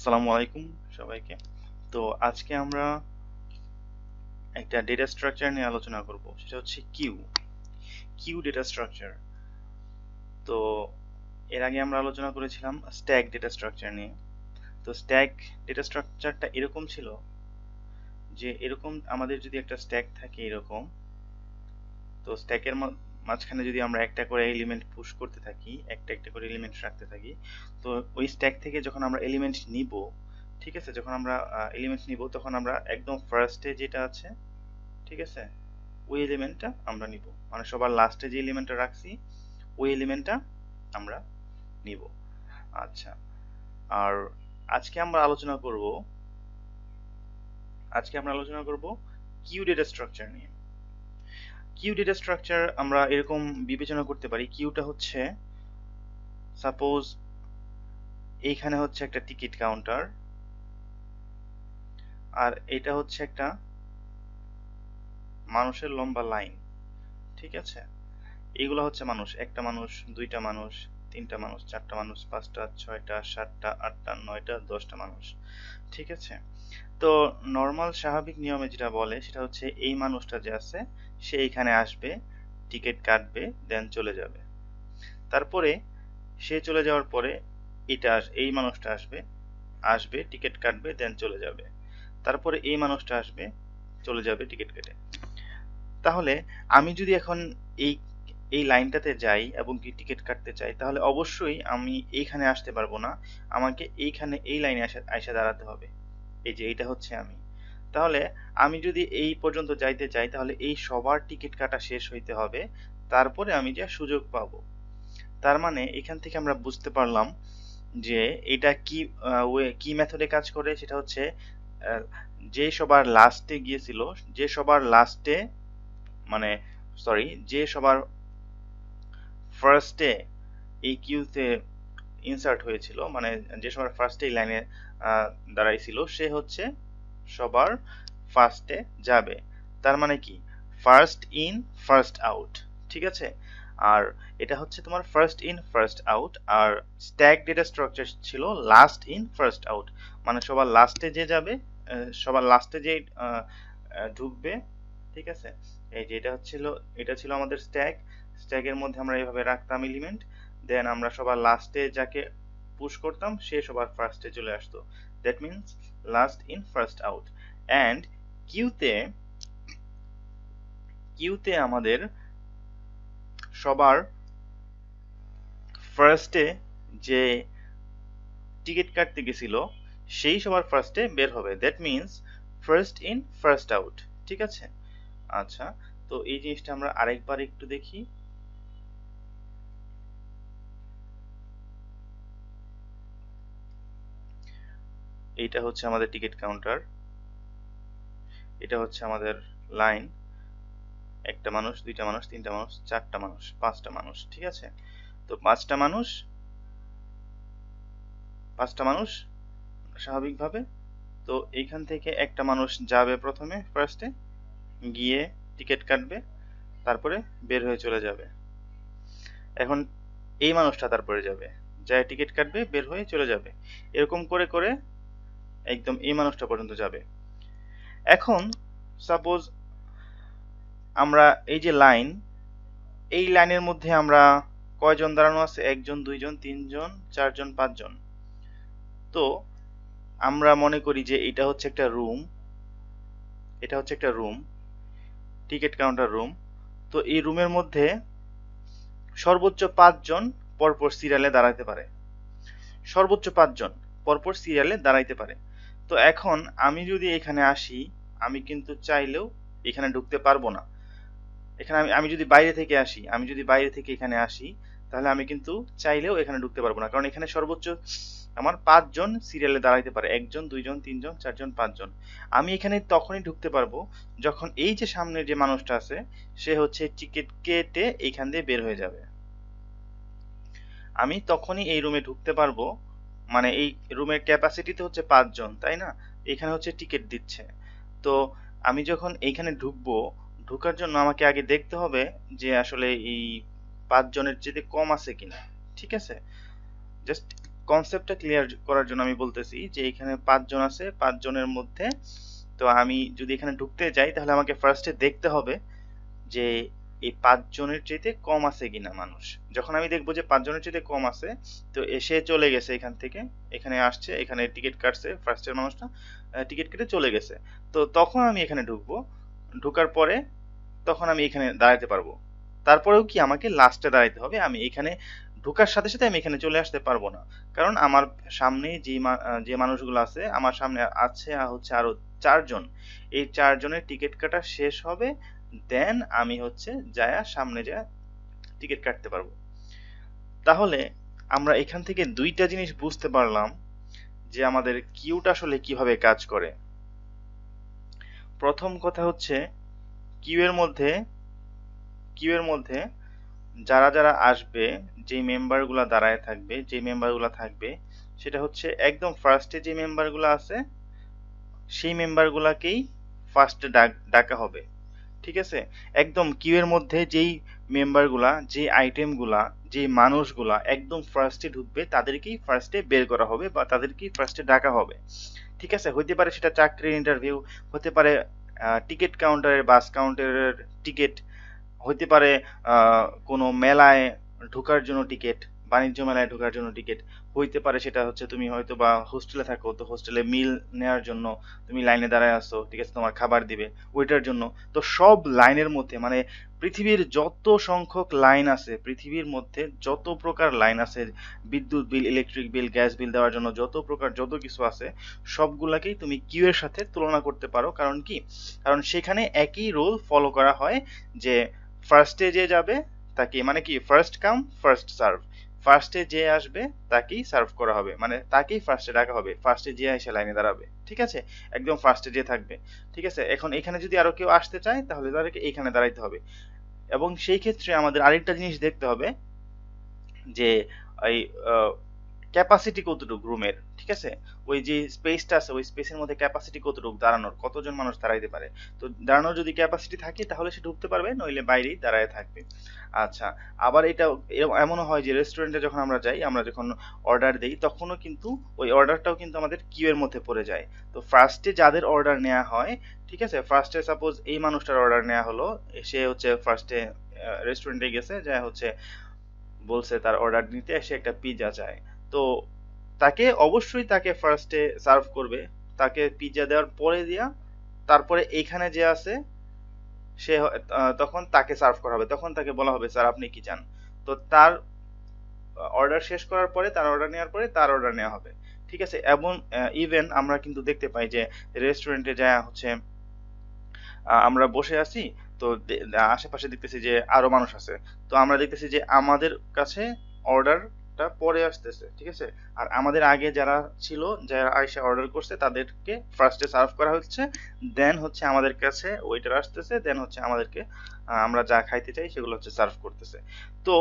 আসসালামু আলাইকুম সবাইকে। তো আজকে আমরা একটা ডেটা স্ট্রাকচার নিয়ে আলোচনা করব, সেটা হচ্ছে কিউ ডেটা স্ট্রাকচার। তো এর আগে আমরা আলোচনা করেছিলাম স্ট্যাক ডেটা স্ট্রাকচার নিয়ে। তো স্ট্যাক ডেটা স্ট্রাকচারটা এরকম ছিল যে এরকম আমাদের যদি একটা স্ট্যাক থাকে এরকম, তো স্ট্যাকের মাঝখানে যদি আমরা একটা করে এলিমেন্ট পুশ করতে থাকি, একটা একটা করে এলিমেন্ট রাখতে থাকি, তো ওই স্ট্যাক থেকে যখন আমরা এলিমেন্ট নিব, ঠিক আছে, যখন আমরা এলিমেন্ট নিব তখন আমরা একদম ফার্স্টে যেটা আছে, ঠিক আছে, ওই এলিমেন্টটা আমরা নিব, মানে সবার লাস্টে যে এলিমেন্টটা রাখছি ওই এলিমেন্টটা আমরা নিব। আচ্ছা, আর আজকে আমরা আলোচনা করব কিউ ডেটা স্ট্রাকচার নিয়ে। কিউ ডেটা স্ট্রাকচার আমরা এরকম বিবেচনা করতে পারি, কিউটা হচ্ছে, সাপোজ এইখানে হচ্ছে একটা টিকিট কাউন্টার, আর এটা হচ্ছে একটা মানুষের লম্বা লাইন, ঠিক আছে। এইগুলো হচ্ছে মানুষ, একটা মানুষ, দুইটা মানুষ, তিনটা মানুষ, চারটা মানুষ, পাঁচটা, ছয়টা, সাতটা, আটটা, নয়টা, 10টা মানুষ, ঠিক আছে। তো নর্মাল স্বাভাবিক নিয়মে যেটা বলে সেটা হচ্ছে এই মানুষটা যে আছে সে এখানে আসবে, টিকিট কাটবে, দেন চলে যাবে। তারপরে সে চলে যাওয়ার পরে এই মানুষটা আসবে, টিকিট কাটবে, দেন চলে যাবে। তারপরে এই মানুষটা আসবে, চলে যাবে টিকিট কেটে। তাহলে আমি যদি এখন এই এই লাইনটাতে যাই এবং কি টিকিট কাটতে চাই, তাহলে অবশ্যই আমি এইখানে আসতে পারবো না, আমাকে এইখানে এই লাইনে আইসা দাঁড়াতে হবে। এই যে এইটা হচ্ছে আমি। তাহলে আমি যদি এই পর্যন্ত যাইতে চাই তাহলে এই সবার টিকিট কাটা শেষ হইতে হবে, তারপরে আমি যে সুযোগ পাবো। তার মানে এখান থেকে আমরা বুঝতে পারলাম যে এটা কি মেথডে কাজ করে, সেটা হচ্ছে আহ, যে সবার লাস্টে গিয়েছিল, যে সবার লাস্টে মানে সরি যে সবার ফার্স্টে এই কিউতে ইনসার্ট হয়েছিল, মানে যে সবার ফার্স্টে এই লাইনে দাঁড়াইছিল, সে হচ্ছে সবার ফার্স্টে যাবে। তার মানে কি, ফার্স্ট ইন ফার্স্ট আউট, ঠিক আছে। আর এটা হচ্ছে তোমার ফার্স্ট ইন ফার্স্ট আউট, আর স্ট্যাক ডেটা স্ট্রাকচার ছিল লাস্ট ইন ফার্স্ট আউট, মানে সবার লাস্টে যে যাবে, সবার লাস্টে যে ঢুকবে, ঠিক আছে। এই যে এটা ছিল আমাদের স্ট্যাকের মধ্যে আমরা এইভাবে রাখতাম এলিমেন্ট, দেন আমরা সবার লাস্টে যাকে পুশ করতাম সে সবার ফার্স্টে চলে আসতো। That means last in first out. And কিউতে কিউতে আমাদের সবার ফার্স্টে যে টিকিট কাটতে গেছিল সেই সবার ফার্স্টে বের হবে, that means first in first out, ঠিক আছে। আচ্ছা, তো এই জিনিসটা আমরা আরেকবার একটু দেখি। এইটা হচ্ছে আমাদের টিকিট কাউন্টার, এটা হচ্ছে আমাদের লাইন, একটা মানুষ, দুইটা মানুষ, তিনটা মানুষ, চারটা মানুষ, পাঁচটা মানুষ, ঠিক আছে। তো পাঁচটা মানুষ স্বাভাবিকভাবে, তো এইখান থেকে একটা মানুষ যাবে প্রথমে ফার্স্টে, গিয়ে টিকিট কাটবে, তারপরে বের হয়ে চলে যাবে। এখন এই মানুষটা তারপরে যাবে, যায় টিকিট কাটবে, বের হয়ে চলে যাবে, এরকম করে করে একদম এই মানুষটা পর্যন্ত যাবে। এখন সাপোজ আমরা এই যে লাইন, এই লাইনের মধ্যে আমরা কয়জন দাঁড়ানো আছে, একজন, দুইজন, তিনজন, চারজন, পাঁচজন। তো আমরা মনে করি যে এটা হচ্ছে একটা রুম, টিকিট কাউন্টার রুম। তো এই রুমের মধ্যে সর্বোচ্চ 5 জন পরপর সিরিয়ালে দাঁড়াতে পারে, সর্বোচ্চ 5 জন পরপর সিরিয়ালে দাঁড়াইতে পারে। তো এখন আমি যদি এখানে আসি, আমি কিন্তু চাইলেও এখানে ঢুকতে পারবো না। এখানে আমি যদি বাইরে থেকে এখানে আসি, তাহলে আমি কিন্তু চাইলেও এখানে ঢুকতে পারবো না, কারণ এখানে সর্বোচ্চ আমার 5 জন সিরিয়ালে দাঁড়াইতে পারে, একজন, দুইজন, তিনজন, চারজন, 5 জন। আমি এখানে তখনই ঢুকতে পারবো যখন এই যে সামনে যে মানুষটা আছে সে হচ্ছে টিকিট কেটে এইখান দিয়ে বের হয়ে যাবে। আমি তখনই এই রুমে ঢুকতে পারবো, মানে এই রুমের ক্যাপাসিটিতে হচ্ছে 5 জন, তাই না। এখানে হচ্ছে টিকিট দিচ্ছে। তো আমি যখন এইখানে ঢুকবো, ঢোকার জন্য আমাকে আগে দেখতে হবে যে আসলে এই 5 জনের চেয়ে কম আছে কিনা, ঠিক আছে। জাস্ট কনসেপ্টটা ক্লিয়ার করার জন্য আমি বলতেছি যে এখানে 5 জন আছে, 5 জনের মধ্যে তো আমি যদি এখানে ঢুকতে যাই তাহলে আমাকে ফার্স্টে দেখতে হবে যে এই 5 জনের চাইতে কম আছে কিনা মানুষ। যখন আমি দেখবো যে 5 জনের চাইতে কম আছে, তো এসে চলে গেছে এখান থেকে, এখানে আসছে, এখানে টিকিট কাটছে, ফার্স্টের মানুষটা টিকিট কেটে চলে গেছে। তো তখন আমি এখানে ঢুকবো, ঢোকার পরে তখন আমি এখানে দাঁড়াতে পারবো। তারপরেও কি আমাকে লাস্টে দাঁড়াইতে হবে, আমি এখানে ঢোকার সাথে সাথে আমি এখানে চলে আসতে পারবো না, কারণ আমার সামনে যে মানুষগুলো আছে, আমার সামনে আছে হচ্ছে আরো 4 জন। এই 4 জনের টিকিট কাটা শেষ হবে, দেন আমি হচ্ছে যায়া সামনে যা টিকিট কাটতে পারবো। তাহলে আমরা এখান থেকে দুইটা জিনিস বুঝতে পারলাম যে আমাদের কিউটা আসলে কিভাবে কাজ করে। প্রথম কথা হচ্ছে কিউ এর মধ্যে কিউ এর মধ্যে যারা যারা আসবে, যে মেম্বারগুলা দাঁড়ায় থাকবে, যে মেম্বারগুলা থাকবে, সেটা হচ্ছে একদম ফার্স্টে যে মেম্বারগুলো আছে সেই মেম্বারগুলাকেই ফার্স্টে ডাকা হবে। ঠিক আছে, একদম কিউ এর মধ্যে যেই মেম্বারগুলা, যে আইটেমগুলা, যে মানুষগুলা একদম ফার্স্টে ঢুকবে তাদেরকেই ফার্স্টে বের করা হবে বা তাদেরকেই ফার্স্টে ডাকা হবে। ঠিক আছে, হইতে পারে সেটা চাকরির ইন্টারভিউ, হতে পারে টিকিট কাউন্টারের, বাস কাউন্টারের টিকিট, হইতে পারে কোনো মেলায় ঢোকার জন্য টিকিট, বাণিজ্য মেলায় ঢোকার জন্য টিকিট, হইতে পারে সেটা হচ্ছে তুমি হয়তো বা হোস্টেলে থাকো, তো হোস্টেলে মিল নেওয়ার জন্য তুমি লাইনে দাঁড়ায় আছো, ঠিক আছে, তোমার খাবার দিবে ওইটার জন্য। তো সব লাইনের মধ্যে মানে পৃথিবীর যত সংখ্যক লাইন আছে, পৃথিবীর মধ্যে যত প্রকার লাইন আছে, বিদ্যুৎ বিল, ইলেকট্রিক বিল, গ্যাস বিল দেওয়ার জন্য যত প্রকার যত কিছু আছে, সবগুলাকেই তুমি কিউ এর সাথে তুলনা করতে পারো। কারণ কি, কারণ সেখানে একই রুল ফলো করা হয় যে ফার্স্টে যে যাবে তাকে, মানে কি ফার্স্ট কাম ফার্স্ট সার্ভ, ফার্স্টে যে আসবে তাকেই সার্ভ করা হবে, মানে তাকেই ফার্স্টে ডাকা হবে, ফার্স্টে যে এসে লাইনে দাঁড়াবে। ঠিক আছে, একদম ফার্স্টে যে থাকবে। ঠিক আছে, এখন এখানে যদি আরো কেউ আসতে চায় তাহলে তাদেরকে এখানে দাঁড়াইতে হবে। এবং সেই ক্ষেত্রে আমাদের আরেকটা জিনিস দেখতে হবে যে এই ক্যাপাসিটি কতটুকু রুমের। ঠিক আছে, ওই যে স্পেসটা আছে ওই স্পেসের মধ্যে ক্যাপাসিটি কতটুকু দাঁড়ানোর, কতজন মানুষ দাঁড়াইতে পারে। তো দাঁড়ানোর যদি ক্যাপাসিটি থাকে তাহলে সে ঢুকতে পারবে, নইলে বাইরেই দাঁড়ায় থাকবে। আচ্ছা, আবার এটা এমনও হয় যে রেস্টুরেন্টে যখন আমরা যাই, আমরা যখন অর্ডার দেই তখনও কিন্তু ওই অর্ডারটাও কিন্তু আমাদের কিউ এর মধ্যে পড়ে যায়। তো ফার্স্টে যাদের অর্ডার নেওয়া হয়, ঠিক আছে, ফার্স্টে সাপোজ এই মানুষটার অর্ডার নেওয়া হলো, সে হচ্ছে ফার্স্টে রেস্টুরেন্টে গেছে, যা হচ্ছে বলছে তার অর্ডার নিতে, এসে একটা পিৎজা চায়। তো তাকে অবশ্যই তাকে ফার্স্টে সার্ভ করবে, তাকে পিৎজা দেওয়ার পরে দিয়া তারপরে এইখানে যে আছে সে তখন তাকে সার্ভ করা হবে, তখন তাকে বলা হবে স্যার আপনি কি চান। তো তার অর্ডার শেষ করার পরে, তার অর্ডার নেওয়ার পরে তার অর্ডার নেওয়া হবে। ঠিক আছে, এবং ইভেন আমরা কিন্তু দেখতে পাই যে রেস্টুরেন্টে যা হচ্ছে আমরা বসে আছি, তো আশেপাশে দেখতেছি যে আরো মানুষ আছে, তো আমরা দেখতেছি যে আমাদের কাছে অর্ডারটা পরে আসতেছে। ঠিক আছে, আর আমাদের আগে যারা ছিল, যারা আইসা অর্ডার করছে তাদেরকে ফার্স্টে সার্ভ করা হচ্ছে, দেন হচ্ছে আমাদের কাছে ওয়েটার আসতেছে, দেন হচ্ছে আমাদেরকে আমরা যা খাইতে চাই সেগুলো হচ্ছে সার্ভ করতেছে। তো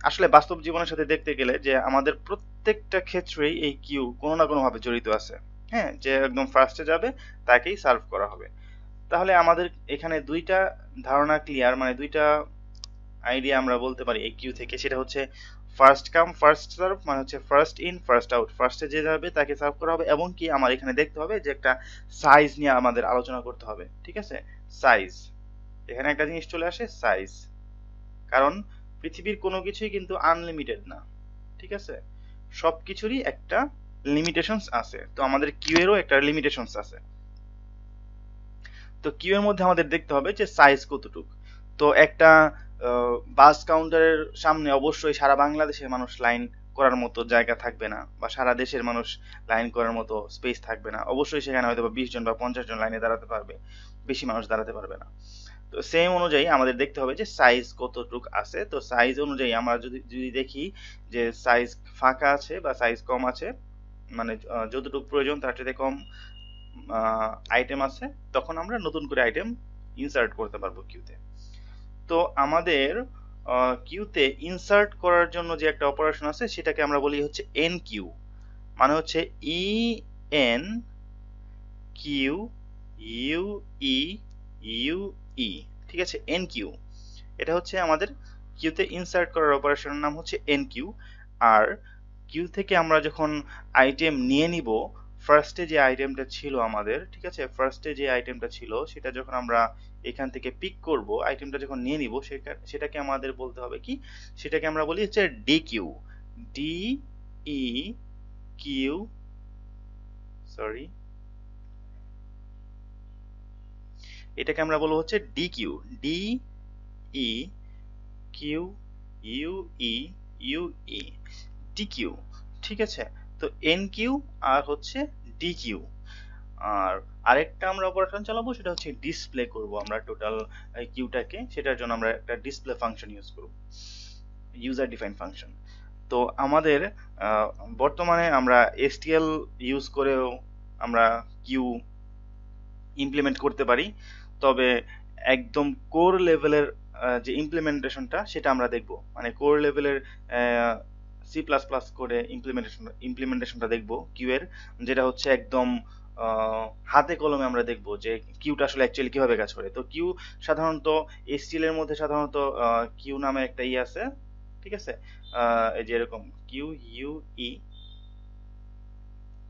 আসলে বাস্তব জীবনের সাথে দেখতে গেলে যে আমাদের প্রত্যেকটা ক্ষেত্রেই এই কিউ কোনো না কোনো ভাবে জড়িত আছে। হ্যাঁ, যে একদম ফার্স্টে যাবে তাকেই সার্ভ করা হবে। তাহলে আমাদের এখানে দুইটা ধারণা ক্লিয়ার, মানে দুইটা আইডিয়া আমরা বলতে পারি এই কিউ থেকে। সেটা হচ্ছে ফার্স্ট কাম ফার্স্ট সার্ভ, মানে হচ্ছে ফার্স্ট ইন ফার্স্ট আউট, ফার্স্টে যে যাবে তাকে সার্ভ করা হবে। এবং কি আমার এখানে দেখতে হবে যে একটা সাইজ নিয়ে আমাদের আলোচনা করতে হবে। ঠিক আছে, সাইজ, এখানে একটা জিনিস চলে আসে সাইজ, কারণ পৃথিবীর কোনো কিছুই কিন্তু আনলিমিটেড না। ঠিক আছে, সব কিছুরই একটা লিমিটেশনস আছে, তো আমাদের কিউ এরও একটা লিমিটেশনস আছে। তো কিউ এর মধ্যে আমাদের দেখতে হবে যে সাইজ কতটুকু। তো একটা বাস কাউন্টারের সামনে অবশ্যই সারা বাংলাদেশের মানুষ লাইন করার মতো জায়গা থাকবে না, বা সারা দেশের মানুষ লাইন করার মতো স্পেস থাকবে না। অবশ্যই সেখানে হয়তো 20 জন বা 50 জন লাইনে দাঁড়াতে পারবে, বেশি মানুষ দাঁড়াতে পারবে না। তো সেম অনুযায়ী আমাদের দেখতে হবে যে সাইজ কতটুক আছে। তো সাইজ অনুযায়ী আমরা যদি যদি দেখি যে সাইজ ফাঁকা আছে বা সাইজ কম আছে, মানে যতটুকু প্রয়োজন তার চেয়ে কম আইটেম আছে, তখন আমরা নতুন করে আইটেম ইনসার্ট করতে পারবো কিউতে। তো আমাদের কিউতে ইনসার্ট করার জন্য যে একটা অপারেশন আছে সেটাকে আমরা বলি হচ্ছে এন কিউ, মানে হচ্ছে E N Q U E U E. ঠিক আছে, এন কিউ, এটা হচ্ছে আমাদের কিউতে ইনসার্ট করার অপারেশনের নাম হচ্ছে এন কিউ। আর কিউ থেকে আমরা যখন আইটেম নিয়ে নিব, ফার্স্টে যে আইটেমটা ছিল আমাদের, ঠিক আছে, ফার্স্টে যে আইটেমটা ছিল সেটা যখন আমরা এখান থেকে পিক করব, আইটেমটা যখন নিয়ে নিব, সেটাকে আমাদের বলতে হবে কি, সেটাকে আমরা বলি হচ্ছে dequeue, D E Q, sorry, এটাকে আমরা বলবো হচ্ছে dequeue, D E Q U E U E, dequeue, ঠিক আছে। তো এন কিউ আর হচ্ছে ডি কিউ। আর আরেকটা আমরা অপারেশন চালাবো, সেটা হচ্ছে ডিসপ্লে করব আমরা টোটাল কিউটাকে, সেটার জন্য আমরা একটা ডিসপ্লে ফাংশন ইউজ করব, ইউজার ডিফাইন ফাংশন। তো আমাদের বর্তমানে আমরা এসটিএল ইউজ করেও আমরা কিউ ইমপ্লিমেন্ট করতে পারি, তবে একদম কোর লেভেলের যে ইমপ্লিমেন্টেশনটা সেটা আমরা দেখব, মানে কোর লেভেলের সি প্লাস প্লাস করে ইমপ্লিমেন্টেশনটা দেখব কিউ এর, যেটা হচ্ছে একদম হাতে কলমে আমরা দেখব যে কিউটা আসলে অ্যাকচুয়ালি কিভাবে কাজ করে। তো কিউ সাধারণত এসটিএল এর মধ্যে সাধারণত কিউ নামে একটা ই আছে, ঠিক আছে, এই যে এরকম কিউ ইউ ই,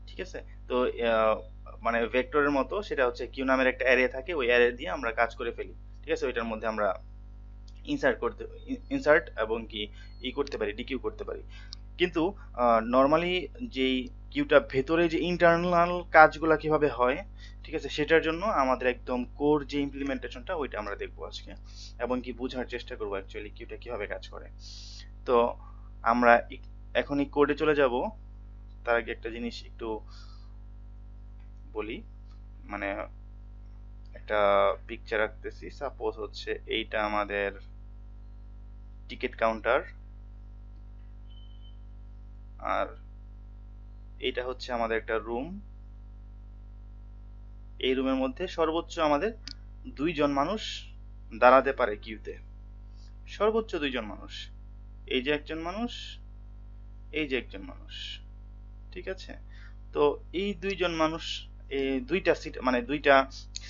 ঠিক আছে। তো মানে ভেক্টরের মতো সেটা হচ্ছে কিউ নামের একটা অ্যারে থাকে, ওই অ্যারে দিয়ে আমরা কাজ করে ফেলি, ঠিক আছে, ওইটার মধ্যে আমরা ইনসার্ট এবং কি করতে পারি, ডিকিউ করতে পারি। কিন্তু নর্মালি যেই কিউটা ভেতরে যে ইন্টারনাল কাজগুলো কিভাবে হয়, ঠিক আছে, সেটার জন্য আমাদের একদম কোর যে ইমপ্লিমেন্টেশনটা ওইটা আমরা দেখবো আজকে, এবং কি বোঝার চেষ্টা করবো অ্যাকচুয়ালি কিউটা কিভাবে কাজ করে। তো আমরা এখন এই কোডে চলে যাব। তার আগে একটা জিনিস একটু বলি, মানে একটা পিকচার রাখতেছি, সাপোজ হচ্ছে এইটা আমাদের টিকিট কাউন্টার, আর এইটা হচ্ছে আমাদের একটা রুম। এই রুমের মধ্যে সর্বোচ্চ আমাদের 2 জন মানুষ দাঁড়াতে পারে কিউতে, সর্বোচ্চ 2 জন মানুষ, এই যে একজন মানুষ, এই যে একজন মানুষ, ঠিক আছে। তো এই 2 জন মানুষ, এই দুইটা সিট মানে দুইটা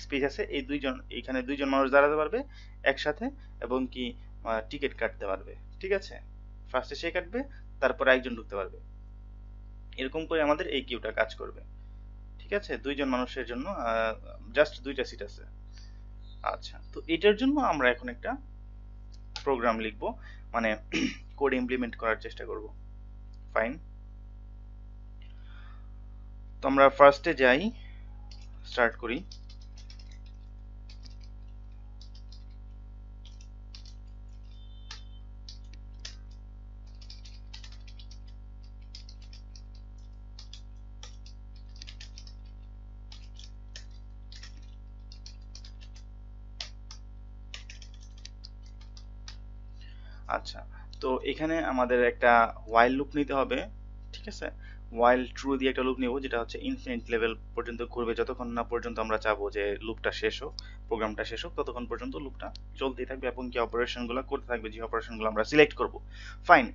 স্পেস আছে, এই 2 জন, এখানে 2 জন মানুষ দাঁড়াতে পারবে একসাথে, এবং কি টিকিট কাটতে পারবে, ঠিক আছে। ফার্স্টে সে কাটবে, তারপরে একজন ঢুকতে পারবে, এরকম করে আমাদের এই কিউটা কাজ করবে, ঠিক আছে। 2 জন মানুষের জন্য জাস্ট 2টা সিট আছে। আচ্ছা, তো এটার জন্য আমরা এখন একটা প্রোগ্রাম লিখব, মানে কোড ইমপ্লিমেন্ট করার চেষ্টা করব। ফাইন, তো আমরা ফার্স্টে যাই, স্টার্ট করি। আচ্ছা, তো এখানে আমাদের একটা ওয়াইল লুপ নিতে হবে, ঠিক আছে। ওয়াইল ট্রু দিয়ে একটা লুপ নিব, যেটা হচ্ছে ইনফিনিট লেভেল পর্যন্ত ঘুরবে, যতক্ষণ না পর্যন্ত আমরা চাবো যে লুপটা শেষ হোক, প্রোগ্রামটা শেষ হোক, ততক্ষণ পর্যন্ত লুপটা চলতেই থাকবে, এবং কি অপারেশনগুলো করতে থাকবে, যে অপারেশনগুলো আমরা সিলেক্ট করব। ফাইন,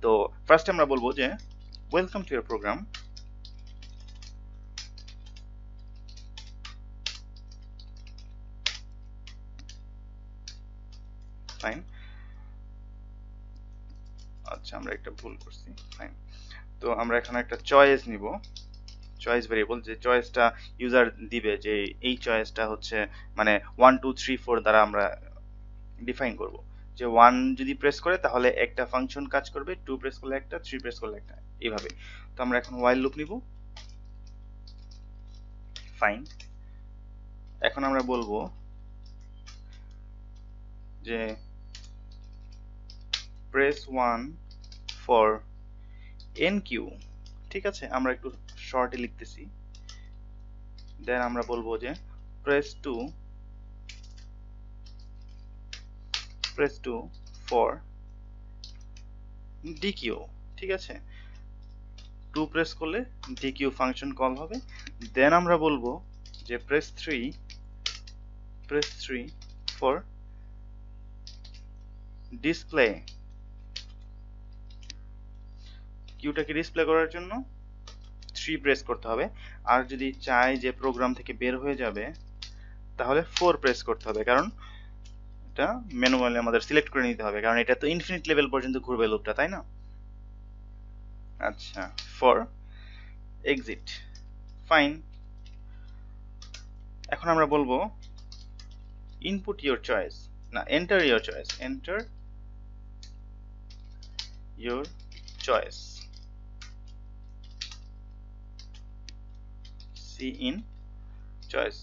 তো ফার্স্ট আমরা বলবো যে welcome to your program, fine. আচ্ছা, আমরা একটা ভুল করছি, ফাইন। তো আমরা এখানে একটা চয়েস নিব, চয়েস ভেরিয়েবল, যে চয়েসটা ইউজার দিবে, যে এই চয়েসটা হচ্ছে মানে 1 2 3 4 দ্বারা আমরা ডিফাইন করব, যে 1 যদি প্রেস করে তাহলে একটা ফাংশন কাজ করবে, 2 প্রেস করলে একটা, 3 প্রেস করলে একটা, এইভাবে। তো আমরা এখন while লুপ নিব, ফাইন। এখন আমরা বলবো যে প্রেস 1 ফর nq, ঠিক আছে, আমরা একটু শর্টে লিখতেছি। দেন আমরা বলবো যে প্রেস 2 ফর dq, ঠিক আছে। 2 প্রেস করলে dq ফাংশন কল হবে। দেন আমরা বলবো যে প্রেস 3 ফর ডিসপ্লে, কিউটাকে ডিসপ্লে করার জন্য 3 প্রেস করতে হবে, আর যদি চাই যে প্রোগ্রাম থেকে বের হয়ে যাবে তাহলে 4 প্রেস করতে হবে, কারণ এটা ম্যানুয়ালি আমাদের সিলেক্ট করে নিতে হবে, কারণ এটা তো ইনফিনিট লেভেল পর্যন্ত ঘুরবে লুপটা, তাই না। আচ্ছা, ফর এক্সিট, ফাইন। এখন আমরা বলবো ইনপুট ইউর চয়েস, না enter your choice, enter your choice, cin choice,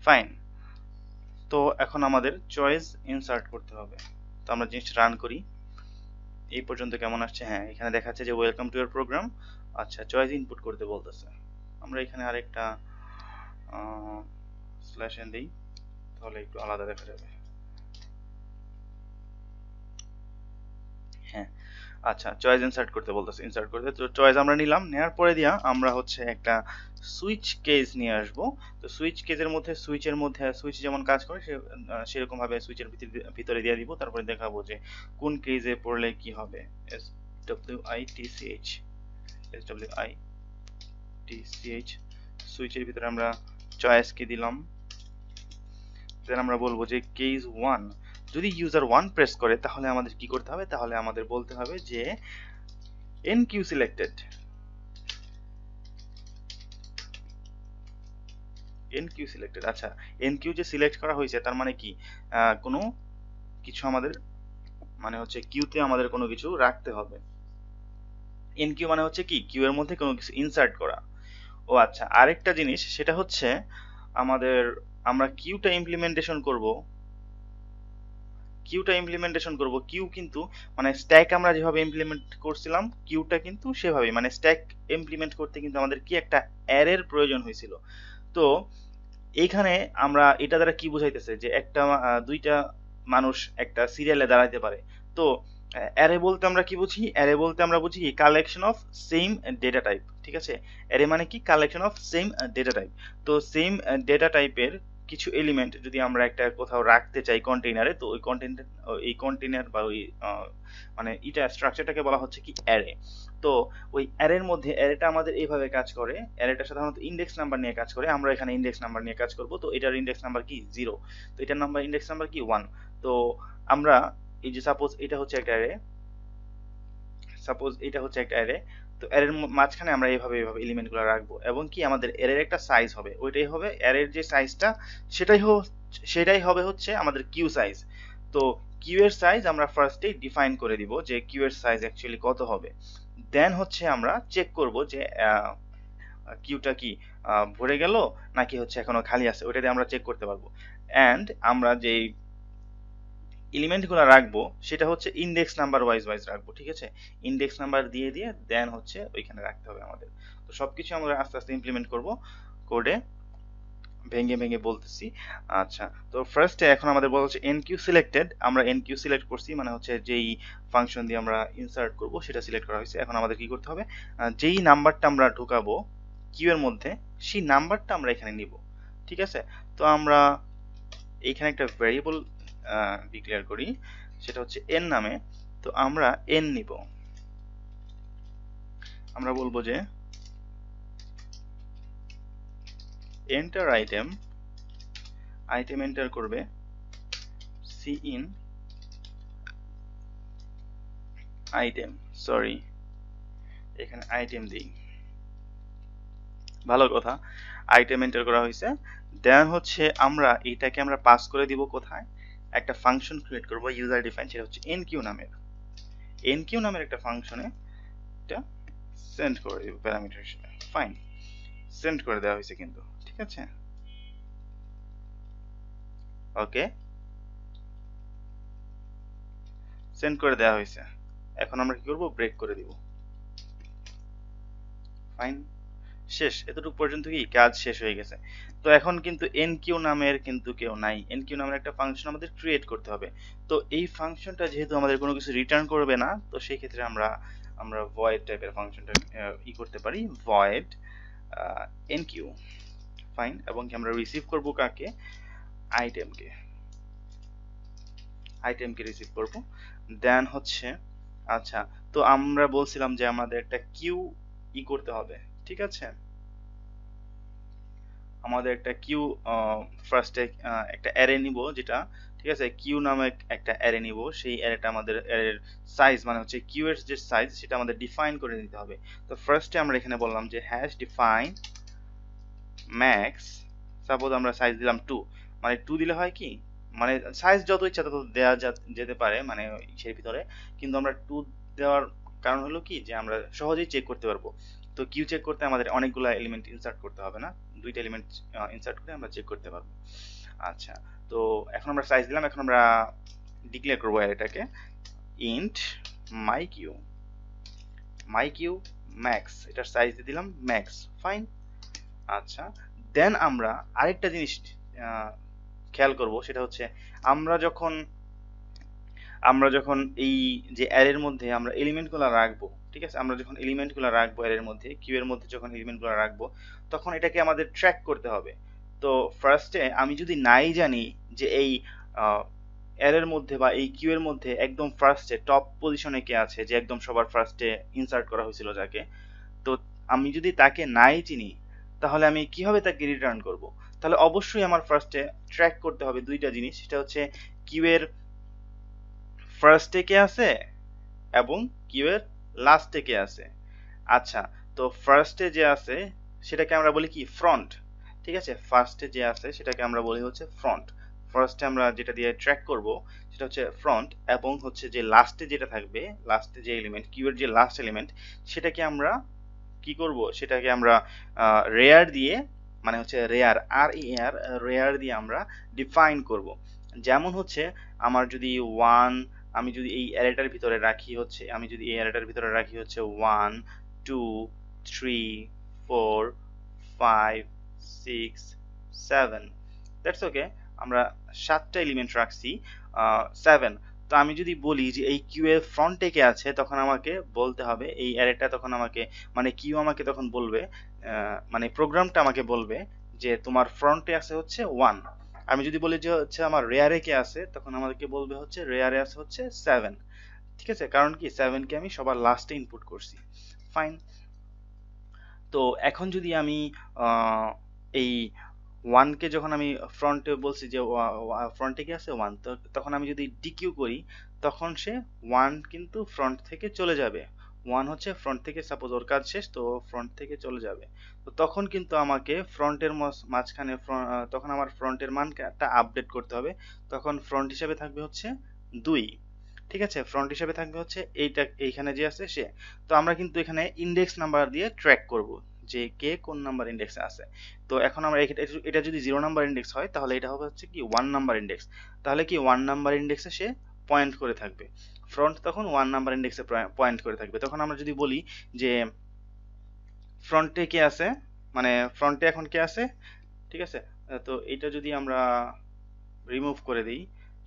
fine. তো এখন আমাদের চয়েস ইনসার্ট করতে হবে। তো আমরা জিনিসটা রান করি। এই পর্যন্ত কেমন আসছে? হ্যাঁ, এখানে দেখাচ্ছে যে ওয়েলকাম টু ইয়ার প্রোগ্রাম। আচ্ছা, চয়েস ইনপুট করতে বলতেছে। আমরা এখানে আরেকটা স্ল্যাশ এন দিই, তাহলে একটু আলাদা দেখা যাবে। হ্যাঁ, আচ্ছা, চয়েস ইনসার্ট করতে বলতেছে, ইনসার্ট করতে। তো চয়েস আমরা নিলাম, নেওয়ার পরে দিয়া আমরা হচ্ছে একটা সুইচ কেস নিয়ে আসব। তো সুইচ কেসের মধ্যে সুইচ যেমন কাজ করে সেরকম ভাবে সুইচের ভিতরে দিয়ে দিব। তারপরে দেখাবো যে কোন কেসে পড়লে কি হবে। S W I T C H, S W I T C H, সুইচের ভিতরে আমরা চয়েস কি দিলাম। দেন আমরা বলবো যে কেস 1, যদি ইউজার 1 প্রেস করে তাহলে আমাদের কি করতে হবে? তাহলে আমাদের বলতে হবে যে NQ selected, NQ selected। আচ্ছা, NQ যে সিলেক্ট করা হয়েছে তার মানে কি কোনো কিছু আমাদের মানে হচ্ছে কিউতে আমাদের কোনো কিছু রাখতে হবে। NQ মানে হচ্ছে কি কিউ এর মধ্যে কোনো কিছু ইনসার্ট করা। ও আচ্ছা, আরেকটা জিনিস সেটা হচ্ছে আমরা কিউটা ইমপ্লিমেন্টেশন করব। কিউ কিন্তু মানে স্ট্যাক আমরা যেভাবে ইমপ্লিমেন্ট করছিলাম কিউটা কিন্তু সেভাবেই, মানে স্ট্যাক ইমপ্লিমেন্ট করতে কিন্তু আমাদের কি একটা অ্যারের প্রয়োজন হয়েছিল। তো এইখানে আমরা এটা দ্বারা কি বুঝাইতেছে যে একটা দুইটা মানুষ একটা সিরিয়ালে দাঁড়াইতে পারে। তো অ্যারে বলতে আমরা কি বুঝি? অ্যারে বলতে আমরা বুঝি কি collection of same data type. ঠিক আছে, অ্যারে মানে কি collection of same data type. তো সেম ডেটা টাইপের কিছু এলিমেন্ট যদি আমরা একটা কোথাও রাখতে চাই কন্টেইনারে, তো ওই কন্টেইনার বা ওই মানে এটা স্ট্রাকচারটাকে বলা হচ্ছে কি অ্যারে। তো ওই অ্যারের মধ্যে অ্যারেটা আমাদের এইভাবে কাজ করে। অ্যারেটা সাধারণত ইন্ডেক্স নাম্বার নিয়ে কাজ করে। আমরা এখানে ইন্ডেক্স নাম্বার নিয়ে কাজ করব। তো এটার ইন্ডেক্স নাম্বার কি 0, তো এটার ইন্ডেক্স নাম্বার কি 1। তো আমরা এই যে সাপোজ এটা হচ্ছে একটা অ্যারে, তো অ্যারের মাঝখানে আমরা এইভাবে এলিমেন্টগুলো রাখবো এবং কি আমাদের অ্যারের একটা সাইজ হবে, ওইটাই হবে অ্যারের যে সাইজটা, সেটাই হবে হচ্ছে আমাদের কিউ সাইজ। তো কিউ এর সাইজ আমরা ফার্স্টেই ডিফাইন করে দিব যে কিউ এর সাইজ অ্যাকচুয়ালি কত হবে। দেন হচ্ছে আমরা চেক করব যে কিউটা কি ভরে গেল নাকি হচ্ছে এখনো খালি আছে, ওইটা দিয়ে আমরা চেক করতে পারবো। অ্যান্ড আমরা যেই এলিমেন্টগুলো রাখবো সেটা হচ্ছে ইন্ডেক্স নাম্বার ওয়াইজ রাখবো। ঠিক আছে, ইন্ডেক্স নাম্বার দিয়ে দেন হচ্ছে ওইখানে রাখতে হবে আমাদের। তো সবকিছু আমরা আস্তে আস্তে ইমপ্লিমেন্ট করব কোডে, ভেঙে ভেঙে বলতেছি। আচ্ছা, তো ফার্স্টে এখন আমাদের বলা হচ্ছে এনকিউ সিলেক্টেড। আমরা এনকিউ সিলেক্ট করছি মানে হচ্ছে যেই ফাংশন দিয়ে আমরা ইনসার্ট করব সেটা সিলেক্ট করা হয়েছে। এখন আমাদের কি করতে হবে? যেই নাম্বারটা আমরা ঢুকাবো কিউ এর মধ্যে সেই নাম্বারটা আমরা এখানে নিব। ঠিক আছে, তো আমরা এইখানে একটা ভ্যারিয়েবল ডিক্লেয়ার করি, সেটা হচ্ছে এন নামে। তো আমরা এন নিব। আমরা বলবো যে এন্টার আইটেম এন্টার করবে সি ইন আইটেম, সরি এখানে আইটেম দিই, ভালো কথা, আইটেম এন্টার করা হয়েছে। দেন হচ্ছে আমরা এটাকে আমরা পাস করে দিব কোথায়? একটা ফাংশন ক্রিয়েট করব ইউজার ডিফাইন, সেটা হচ্ছে এনকিউ নামের একটা ফাংশনে এটা সেন্ড করে দিব প্যারামিটার হিসেবে। ফাইন, সেন্ড করে দেওয়া হয়েছে কিন্তু। ঠিক আছে, ওকে, সেন্ড করে দেওয়া হয়েছে। এখন আমরা কি করব? ব্রেক করে দিব। ফাইন, শেষ। এতটুকু পর্যন্ত কি কাজ শেষ হয়ে গেছে। তো এখন কিন্তু এনকিউ নামের কিন্তু কেউ নাই। এনকিউ নামের একটা ফাংশন আমাদের ক্রিয়েট করতে হবে। তো এই ফাংশনটা যেহেতু আমাদের কোনো কিছু রিটার্ন করবে না, তো সেই ক্ষেত্রে আমরা ভয়েড টাইপের ফাংশনটা করতে পারি, ভয়েড এনকিউ। ফাইন, এবং কি আমরা রিসিভ করব কাকে? আইটেমকে রিসিভ করব। দেন হচ্ছে আচ্ছা, তো আমরা বলছিলাম যে আমাদের একটা কিউ করতে হবে। ঠিক আছে, আমাদের একটা কিউ ফার্স্টে একটা অ্যারে নিব যেটা, ঠিক ঠিক আছে, কিউ নামে একটা অ্যারে নিব, সেই অ্যারেটা আমাদের অ্যারের সাইজ মানে হচ্ছে কিউ এর যে সাইজ সেটা আমাদের ডিফাইন করে নিতে হবে। তো ফার্স্টে আমরা এখানে বললাম যে হ্যাশ ডিফাইন ম্যাক্স, সাপোজ আমরা সাইজ দিলাম 2, মানে 2 দিলে হয় কি, মানে সাইজ যত ইচ্ছা তত দেওয়া যেতে পারে মানে ইসের ভিতরে, কিন্তু আমরা 2 দেওয়ার কারণ হলো কি যে আমরা সহজেই চেক করতে পারবো। তো কিউ চেক করতে আমাদের অনেকগুলো এলিমেন্ট ইনসার্ট করতে হবে না, দুইটা এলিমেন্ট ইনসার্ট করে আমরা চেক করতে পারবো। আচ্ছা, তো এখন আমরা সাইজ দিলাম, এখন আমরা ডিক্লেয়ার করবো এটাকে ইন্ট মাই কিউ ম্যাক্স, এটার সাইজ দিয়ে দিলাম ম্যাক্স, ফাইন। আচ্ছা, দেন আমরা আরেকটা জিনিস খেয়াল করব, সেটা হচ্ছে আমরা যখন এই যে অ্যারের মধ্যে আমরা এলিমেন্টগুলো রাখবো, ঠিক আছে, আমরা যখন এলিমেন্টগুলো রাখবো অ্যারের মধ্যে, কিউ এর মধ্যে যখন এলিমেন্টগুলো রাখবো, তখন এটাকে আমাদের ট্র্যাক করতে হবে। তো ফার্স্টে আমি যদি নাই জানি যে এই অ্যারের মধ্যে বা এই কিউ এর মধ্যে একদম ফার্স্টে টপ পজিশনে কে আছে, যে একদম সবার ফার্স্টে ইনসার্ট করা হয়েছিল যাকে, তো আমি যদি তাকে নাই চিনি, তাহলে আমি কিভাবে তাকে রিটার্ন করব? তাহলে অবশ্যই আমার ফার্স্টে ট্র্যাক করতে হবে দুইটা জিনিস, সেটা হচ্ছে কিউ এর ফার্স্টে কে আছে এবং কিউ এর লাস্টে কে আছে। আচ্ছা, তো ফার্স্টে যে আছে সেটাকে আমরা বলি কি ফ্রন্ট, ঠিক আছে, ফার্স্টে যে আছে সেটাকে আমরা বলি হচ্ছে ফ্রন্ট। ফার্স্টে আমরা যেটা দিয়ে ট্র্যাক করব সেটা হচ্ছে ফ্রন্ট, এবং হচ্ছে যে লাস্টে যেটা থাকবে, লাস্টে যে এলিমেন্ট, কিউ এর যে লাস্ট এলিমেন্ট, সেটাকে আমরা কি করব, সেটাকে আমরা রেয়ার দিয়ে, মানে হচ্ছে রেয়ার আর ই আর রেয়ার দিয়ে আমরা ডিফাইন করব। যেমন হচ্ছে আমার যদি আমি যদি এই অ্যারেটার ভিতরে রাখি হচ্ছে, আমি যদি এই অ্যারেটার ভিতরে রাখি হচ্ছে 1 2 3 4 5 6 7, দ্যাটস ওকে, আমরা 7টা এলিমেন্ট রাখছি, 7। তো আমি যদি বলি যে এই কিউ এর ফ্রন্টে কে আছে, তখন আমাকে বলতে হবে এই অ্যারেটা, তখন আমাকে মানে কিউ আমাকে তখন বলবে, মানে প্রোগ্রামটা আমাকে বলবে যে তোমার ফ্রন্টে আছে হচ্ছে 1। আমি যদি বলি যে হচ্ছে আমার রেয়ারে কে আছে, তখন আমাদেরকে বলবে হচ্ছে রেয়ারে আছে হচ্ছে 7, ঠিক আছে, কারণ কি 7 কে আমি সবার লাস্টে ইনপুট করছি, ফাইন। তো এখন যদি আমি এই 1 কে যখন আমি ফ্রন্টে বলছি যে ফ্রন্টে কি আছে 1, তো তখন আমি যদি ডিকিউ করি, তখন সে 1 কিন্তু ফ্রন্ট থেকে চলে যাবে। 1 হচ্ছে ফ্রন্ট থেকে, সাপোজ ওর কাজ শেষ, তো ফ্রন্ট থেকে চলে যাবে। তো তখন কিন্তু আমাকে ফ্রন্টের মাঝখানে তখন আমার ফ্রন্টের মানটা আপডেট করতে হবে। তখন ফ্রন্ট হিসেবে থাকবে হচ্ছে 2, ঠিক আছে, ফ্রন্ট হিসেবে থাকবে হচ্ছে এইখানে যে আছে সে। তো আমরা কিন্তু এখানে ইন্ডেক্স নাম্বার দিয়ে ট্র্যাক করব যে কে কোন নাম্বার ইন্ডেক্সে আছে। তো এখন আমরা এটা যদি 0 নাম্বার ইন্ডেক্স হয়, তাহলে এটা হবে হচ্ছে কি 1 নাম্বার ইন্ডেক্স, তাহলে কি 1 নাম্বার ইন্ডেক্সে সে পয়েন্ট করে থাকবে, ফ্রন্ট তখন 1 নাম্বার ইন্ডেক্সে পয়েন্ট করে থাকবে। তখন আমরা যদি বলি যে ফ্রন্টে কে আছে, মানে ফ্রন্টে এখন কে আছে, ঠিক আছে, তো এটা যদি আমরা রিমুভ করে দিই,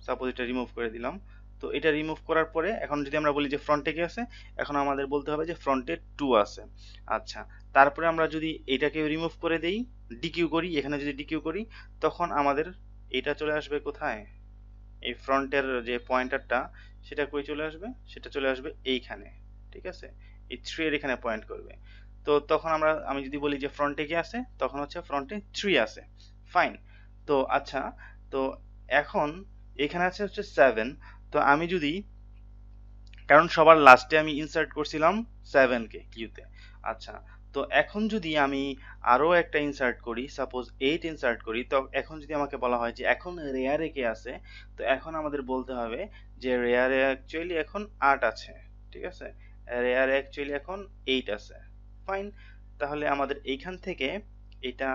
সাপোজ এটা রিমুভ করে দিলাম, তো এটা রিমুভ করার পরে এখন যদি আমরা বলি যে ফ্রন্টে কি আছে, এখন আমাদের বলতে হবে যে ফ্রন্টে 2 আছে। আচ্ছা, তারপরে আমরা যদি এটাকে রিমুভ করে দেই, ডিকিউ করি, এখানে যদি ডিকিউ করি, তখন আমাদের এটা চলে আসবে কোথায়, এই ফ্রন্টের যে পয়েন্টারটা সেটা কই চলে আসবে, সেটা চলে আসবে এইখানে, ঠিক আছে, এই 3 এর এখানে পয়েন্ট করবে। তো তখন আমি যদি বলি যে ফ্রন্টে কি আছে, তখন হচ্ছে ফ্রন্টে 3 আছে, ফাইন। তো আচ্ছা, তো এখন এখানে আছে হচ্ছে 7, তো আমি যদি, কারণ সবার লাস্টে আমি ইনসার্ট করছিলাম 7 কে কিউতে। আচ্ছা, তো এখন যদি আমি আরো একটা ইনসার্ট করি, সাপোজ 8 ইনসার্ট করি, তো এখন যদি আমাকে বলা হয় যে এখন রেয়ারে কে আছে, তো এখন আমাদের বলতে হবে যে রেয়ারে অ্যাকচুয়ালি এখন 8 আছে, ঠিক আছে, রেয়ারে অ্যাকচুয়ালি এখন 8 আছে, ফাইন। তাহলে আমাদের এইখান থেকে এটা,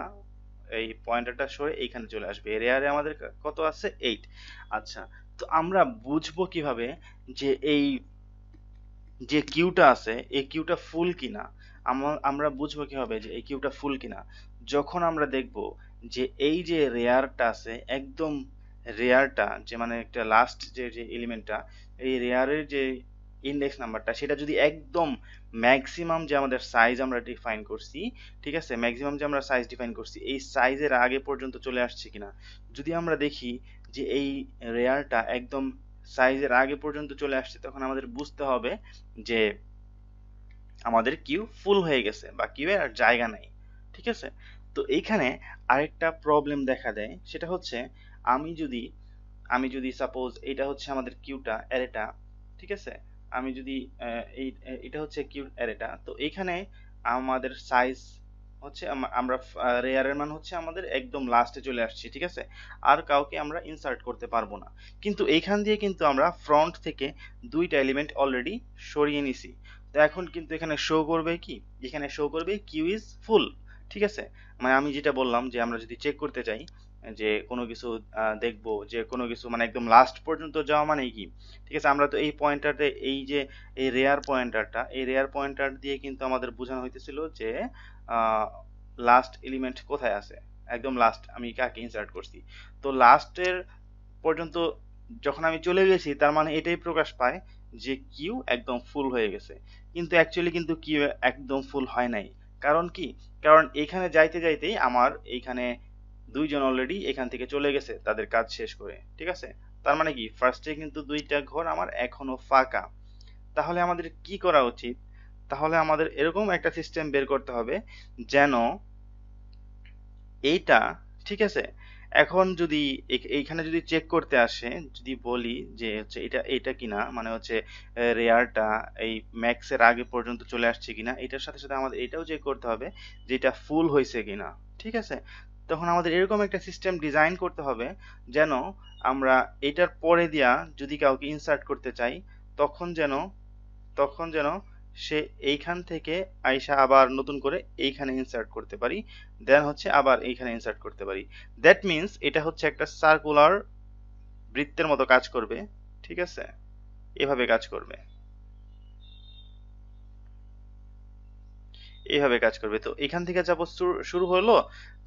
এই পয়েন্টারটা সরে এইখানে চলে আসবে, রেয়ারে আমাদের কত আছে 8। আচ্ছা, তো আমরা বুঝবো কিভাবে যে এই যে কিউটা আছে এই কিউটা ফুল কিনা, আমরা বুঝবো কিভাবে যে এই কিউটা ফুল কিনা, যখন আমরা দেখব যে এই যে রেয়ারটা আছে, একদম রেয়ারটা, যে মানে একটা লাস্ট যে যে এলিমেন্টটা, এই রেয়ারের যে ইন্ডেক্স নাম্বারটা, সেটা যদি একদম ম্যাক্সিমাম যে আমাদের সাইজ আমরা ডিফাইন করছি, ঠিক আছে, ম্যাক্সিমাম যে আমরা সাইজ ডিফাইন করছি এই সাইজের আগে পর্যন্ত চলে আসছে কিনা, যদি আমরা দেখি যে এই রেয়ারটা একদম সাইজের আগে পর্যন্ত চলে আসছে, তখন আমাদের বুঝতে হবে যে আমাদের কিউ ফুল হয়ে গেছে বা কিউ এর আর জায়গা নাই, ঠিক আছে। তো এইখানে আরেকটা প্রবলেম দেখা দেয়, সেটা হচ্ছে আমি যদি আমি যদি সাপোজ এটা হচ্ছে আমাদের কিউটা অ্যারেটা, ঠিক আছে, আমি যদি এটা হচ্ছে কিউ অ্যারেটা, তো এইখানে আমাদের সাইজ হচ্ছে আমরা রেয়ারের মান হচ্ছে আমাদের একদম লাস্টে চলে আসছি, ঠিক আছে, আর কাউকে আমরা ইনসার্ট করতে পারবো না। কিন্তু এইখান দিয়ে কিন্তু আমরা ফ্রন্ট থেকে দুইটা এলিমেন্ট অলরেডি সরিয়ে নিছি। তো এখন কিন্তু এখানে শো করবে কি, এখানে শো করবে কিউ ইজ ফুল, ঠিক আছে। মানে আমি যেটা বললাম যে আমরা যদি চেক করতে চাই যে কোনো কিছু দেখবো যে কোনো কিছু মানে একদম লাস্ট পর্যন্ত যাওয়া মানে কি, ঠিক আছে, আমরা তো এই পয়েন্টারতে এই যে এই রেয়ার পয়েন্টারটা, এই রেয়ার পয়েন্টার দিয়ে কিন্তু আমাদের বোঝানো হইতেছিল যে লাস্ট এলিমেন্ট কোথায় আছে, একদম লাস্ট আমি কাকে ইনসার্ট করছি। তো লাস্টের পর্যন্ত যখন আমি চলে গেছি তার মানে এটাই প্রকাশ পায় যে কিউ একদম ফুল হয়ে গেছে। কিন্তু অ্যাকচুয়ালি কিন্তু কিউ একদম ফুল হয় নাই। কারণ কি, কারণ এইখানে যাইতে যাইতেই আমার এইখানে দুইজন অলরেডি এখান থেকে চলে গেছে তাদের কাজ শেষ করে, ঠিক আছে। তার মানে কি ফার্স্টে কিন্তু দুইটা ঘর আমার এখনো ফাঁকা। তাহলে আমাদের কি করা উচিত, তাহলে আমাদের এরকম একটা সিস্টেম বের করতে হবে যেন এইটা, ঠিক আছে, এখন যদি এইখানে যদি চেক করতে আসে, যদি বলি যে হচ্ছে এটা এটা কিনা, মানে হচ্ছে রেয়ারটা এই ম্যাক্সের আগে পর্যন্ত চলে আসছে কিনা, এটার সাথে সাথে আমাদের এটাও চেক করতে হবে যে এটা ফুল হয়েছে কিনা, ঠিক আছে। তখন আমাদের এরকম একটা সিস্টেম ডিজাইন করতে হবে যেন আমরা এটার পরে দিয়া যদি কাউকে ইনসার্ট করতে চাই তখন যেন তখন যেন সে এইখান থেকে আইসা আবার নতুন করে এইখানে ইনসার্ট করতে পারি, দেন হচ্ছে আবার এইখানে ইনসার্ট করতে পারি। দ্যাট মিন্স এটা হচ্ছে একটা সার্কুলার বৃত্তের মতো কাজ করবে, ঠিক আছে, এভাবে কাজ করবে, এইভাবে কাজ করবে। তো এখান থেকে যাব শুরু হলো,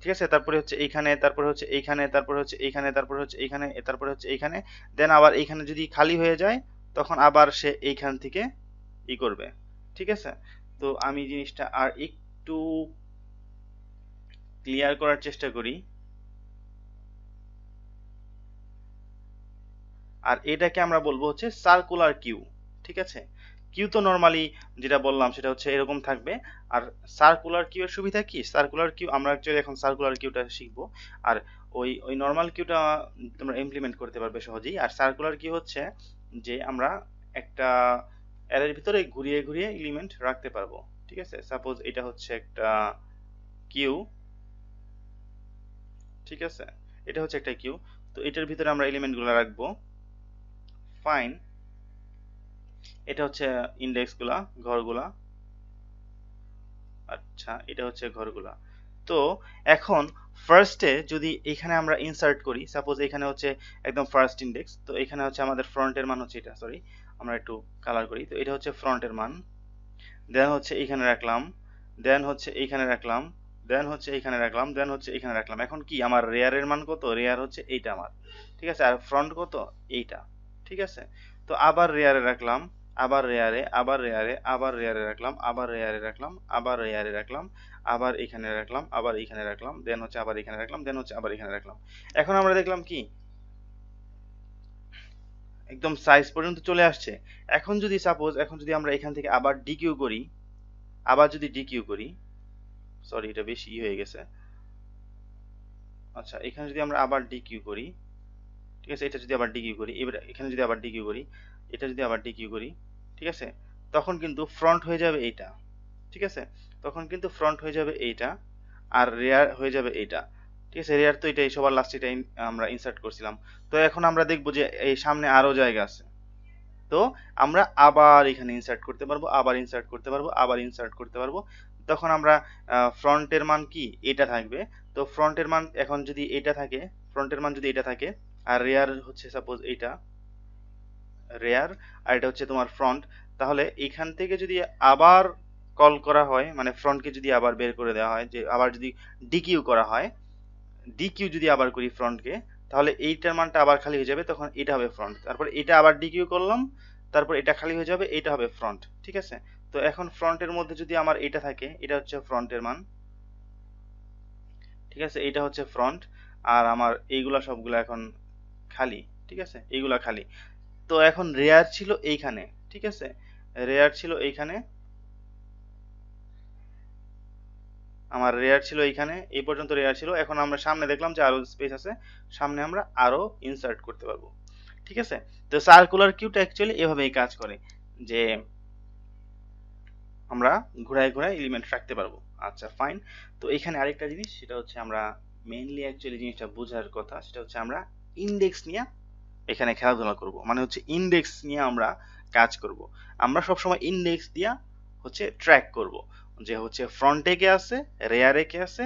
ঠিক আছে, তারপরে হচ্ছে এইখানে, তারপরে হচ্ছে এইখানে, তারপরে হচ্ছে এইখানে, তারপরে হচ্ছে এইখানে, তারপরে হচ্ছে এইখানে, দেন আবার এইখানে যদি খালি হয়ে যায় তখন আবার সে এইখান থেকে ই করবে, ঠিক আছে। তো আমি জিনিসটা আর একটু ক্লিয়ার করার চেষ্টা করি। আর এটাকে আমরা বলবো হচ্ছে সার্কুলার কিউ, ঠিক আছে। কিউ তো নর্মালি যেটা বললাম সেটা হচ্ছে এরকম থাকবে। আর সার্কুলার কিউ এর সুবিধা কি, সার্কুলার কিউ আমরা অ্যাকচুয়ালি এখন সার্কুলার কিউটা শিখবো। আর ওই ওই নর্মাল কিউটা তোমরা ইমপ্লিমেন্ট করতে পারবে সহজেই। আর সার্কুলার কিউ হচ্ছে যে আমরা একটা অ্যারের ভিতরে ঘুরিয়ে ঘুরিয়ে এলিমেন্ট রাখতে পারবো, ঠিক আছে। সাপোজ এটা হচ্ছে একটা কিউ, ঠিক আছে, এটা হচ্ছে একটা কিউ। তো এটার ভিতরে আমরা এলিমেন্টগুলো রাখবো, ফাইন। এটা হচ্ছে ইন্ডেক্সগুলা, ঘরগুলা, আচ্ছা এটা হচ্ছে ঘরগুলা। তো এখন ফার্স্টে যদি এখানে আমরা ইনসার্ট করি, সাপোজ এখানে হচ্ছে একদম ফার্স্ট ইন্ডেক্স, তো এখানে হচ্ছে আমাদের ফ্রন্টের মান হচ্ছে এটা, সরি আমরা একটু কালার করি, তো এটা হচ্ছে ফ্রন্টের মান, দেন হচ্ছে এইখানে রাখলাম, দেন হচ্ছে এইখানে রাখলাম, দেন হচ্ছে এইখানে রাখলাম, দেন হচ্ছে এইখানে রাখলাম। এখন কি আমার রেয়ারের মান কত, রেয়ার হচ্ছে এইটা আমার, ঠিক আছে, আর ফ্রন্ট কত এইটা, ঠিক আছে। তো আবার রেয়ারে রাখলাম, আবার রেয়ারে, আবার রেয়ারে, আবার রেয়ারে রাখলাম, আবার রেয়ারে রাখলাম, আবার রেয়ারে রাখলাম, আবার এখানে রাখলাম, আবার এখানে রাখলাম, দেন হচ্ছে আবার এখানে রাখলাম, দেন হচ্ছে আবার এখানে রাখলাম। এখন আমরা দেখলাম কি একদম সাইজ পর্যন্ত চলে আসছে। এখন যদি সাপোজ এখন যদি আমরা এখান থেকে আবার ডিকিউ করি, আবার যদি ডিকিউ করি, সরি এটা বেশি হয়ে গেছে, আচ্ছা এখানে যদি আমরা আবার ডিকিউ করি, ঠিক আছে, এটা যদি আবার ডিকিউ করি, এবার এখানে যদি আবার ডিকিউ করি, এটা যদি আবার ডিকিউ করি, ঠিক আছে, তখন কিন্তু ফ্রন্ট হয়ে যাবে এইটা, ঠিক আছে, তখন কিন্তু ফ্রন্ট হয়ে যাবে এইটা, আর রেয়ার হয়ে যাবে এইটা, ঠিক আছে। রেয়ার তো এটাই সবার লাস্টে এটা আমরা ইনসার্ট করছিলাম। তো এখন আমরা দেখবো যে এই সামনে আরো জায়গা আছে, তো আমরা আবার এখানে ইনসার্ট করতে পারবো, আবার ইনসার্ট করতে পারবো, আবার ইনসার্ট করতে পারবো। তখন আমরা ফ্রন্টের মান কি এটা থাকবে, তো ফ্রন্টের মান এখন যদি এটা থাকে, ফ্রন্টের মান যদি এটা থাকে, আর রেয়ার হচ্ছে সাপোজ এইটা রেয়ার, আর এটা হচ্ছে তোমার ফ্রন্ট, তাহলে এখান থেকে যদি আবার কল করা হয়, মানে ফ্রন্টকে যদি আবার বের করে দেওয়া হয়, যে আবার যদি ডিকিউ করা হয়, ডিকিউ যদি আবার করি ফ্রন্টকে, তাহলে এইটার মানটা আবার খালি হয়ে যাবে, তখন এটা হবে ফ্রন্ট, তারপর এটা আবার ডিকিউ করলাম, তারপর এটা খালি হয়ে যাবে, এটা হবে ফ্রন্ট, ঠিক আছে। তো এখন ফ্রন্টের মধ্যে যদি আমার এটা থাকে, এটা হচ্ছে ফ্রন্টের মান, ঠিক আছে, এটা হচ্ছে ফ্রন্ট, আর আমার এইগুলা সবগুলা এখন খালি, ঠিক আছে, এইগুলা খালি। তো এখন রেয়ার ছিল এইখানে, ঠিক আছে, রেয়ার ছিল এইখানে, আমার রেয়ার ছিল এইখানে, এই পর্যন্ত রেয়ার ছিল। এখন আমরা সামনে দেখলাম যে আরো স্পেস আছে, সামনে আমরা আরো ইনসার্ট করতে পারবো। ঠিক আছে, তো সার্কুলার কিউটা অ্যাকচুয়ালি এভাবেই কাজ করে যে আমরা ঘোরায় ঘোরায় এলিমেন্ট রাখতে পারবো। আচ্ছা ফাইন। তো এখানে আরেকটা জিনিস, সেটা হচ্ছে আমরা মেইনলি অ্যাকচুয়ালি জিনিসটা বোঝার কথা, সেটা হচ্ছে আমরা ইন্ডেক্স নিয়ে এখানে খেলাধুলা করব, মানে হচ্ছে ইন্ডেক্স নিয়ে আমরা কাজ করব। আমরা সবসময় ইন্ডেক্স দিয়া হচ্ছে ট্র্যাক করব যে হচ্ছে ফ্রন্টে কে আছে, রেয়ারে কে আছে,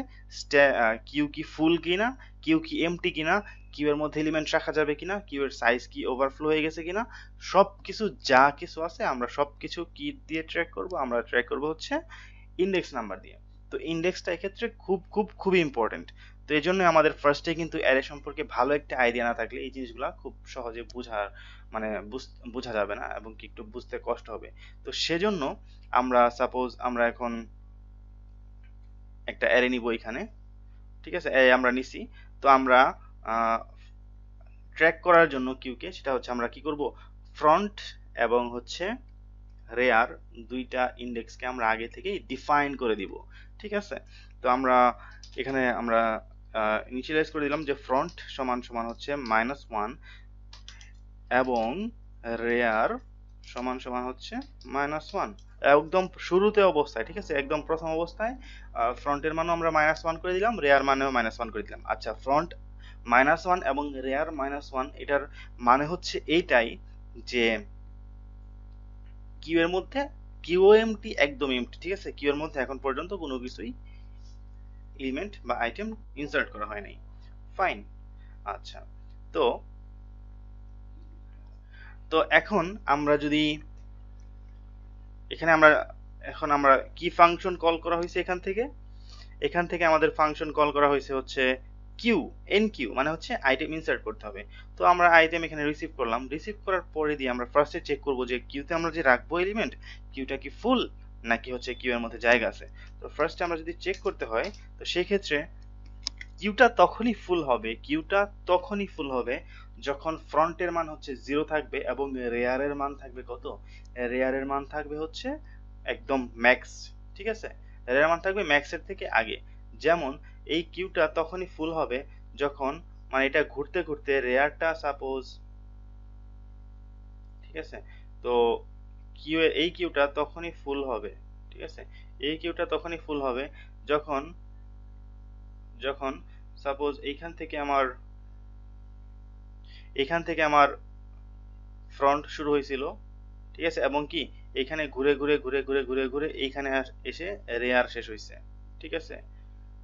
কিউ কি ফুল কিনা, কিউ কি এমটি কিনা, কিউ এর মধ্যে এলিমেন্ট রাখা যাবে কিনা, কিউ এর সাইজ কি ওভারফ্লো হয়ে গেছে কিনা, সবকিছু যা কিছু আছে আমরা সবকিছু কি দিয়ে ট্র্যাক করব, আমরা ট্র্যাক করব হচ্ছে ইন্ডেক্স নাম্বার দিয়ে। তো ইন্ডেক্সটা এক্ষেত্রে খুবই ইম্পর্টেন্ট। তো এই জন্য আমাদের ফার্স্টে কিন্তু অ্যারে সম্পর্কে ভালো একটা আইডিয়া না থাকলে এই জিনিসগুলো খুব সহজে মানে বোঝা যাবে না, এবং কি একটু বুঝতে কষ্ট হবে। তো সেজন্য আমরা সাপোজ আমরা এখন একটা অ্যারে নিব এখানে। ঠিক আছে, অ্যারে আমরা নিছি। তো আমরা ট্র্যাক করার জন্য কিউকে, সেটা হচ্ছে আমরা কি করব, ফ্রন্ট এবং হচ্ছে রেয়ার দুইটা ইন্ডেক্সকে আমরা আগে থেকেই ডিফাইন করে দিব। ঠিক আছে, তো আমরা এখানে আমরা ইনিশিয়ালাইজ করে দিলাম যে ফ্রন্ট সমান সমান হচ্ছে -1 এবং রেয়ার সমান সমান হচ্ছে -1 একদম শুরুতে অবস্থায়। ঠিক আছে, একদম প্রথম অবস্থায় ফ্রন্টের মানও আমরা -1 করে দিলাম, রেয়ার মানেও -1 করে দিলাম। আচ্ছা, ফ্রন্ট -1 এবং রেয়ার -1, এটার মানে হচ্ছে এইটাই যে কিউ এর মধ্যে কিউ এমটি একদম এমটি। ঠিক আছে, কিউ এর মধ্যে এখন পর্যন্ত কোনো কিছুই এলিমেন্ট বা আইটেম ইনসার্ট করা হয় নাই। ফাইন। আচ্ছা, তো তো এখন আমরা যদি এখানে আমরা কি ফাংশন কল করা হয়েছে এখান থেকে আমাদের ফাংশন কল করা হয়েছে হচ্ছে কিউ, এন কিউ মানে হচ্ছে আইটেম ইনসার্ট করতে হবে। তো আমরা আইটেম এখানে রিসিভ করলাম, রিসিভ করার পরে দিয়ে আমরা ফার্স্টে চেক করব যে কিউতে আমরা যে রাখবো এলিমেন্ট, কিউটা কি ফুল নাকি হচ্ছে কিউ এর মধ্যে জায়গা আছে। তো ফার্স্টে আমরা যদি চেক করতে হয়, তো সেই ক্ষেত্রে কিউটা তখনই ফুল হবে যখন ফ্রন্টের মান হচ্ছে 0 থাকবে এবং রেয়ারের মান থাকবে কত, রেয়ারের মান থাকবে হচ্ছে একদম ম্যাক্স। ঠিক আছে, রেয়ার মান থাকবে ম্যাক্সের থেকে আগে। যেমন এই কিউটা তখনই ফুল হবে যখন, মানে এটা ঘুরতে ঘুরতে রেয়ারটা সাপোজ, ঠিক আছে, তো এই কিউটা তখনই ফুল হবে। ঠিক আছে, এই কিউটা তখনই ফুল হবে যখন যখন সাপোজ এখান থেকে আমার ফ্রন্ট শুরু হয়েছিল। ঠিক আছে, এবং কি এখানে ঘুরে ঘুরে ঘুরে ঘুরে ঘুরে ঘুরে এইখানে এসে রেয়ার শেষ হয়েছে। ঠিক আছে,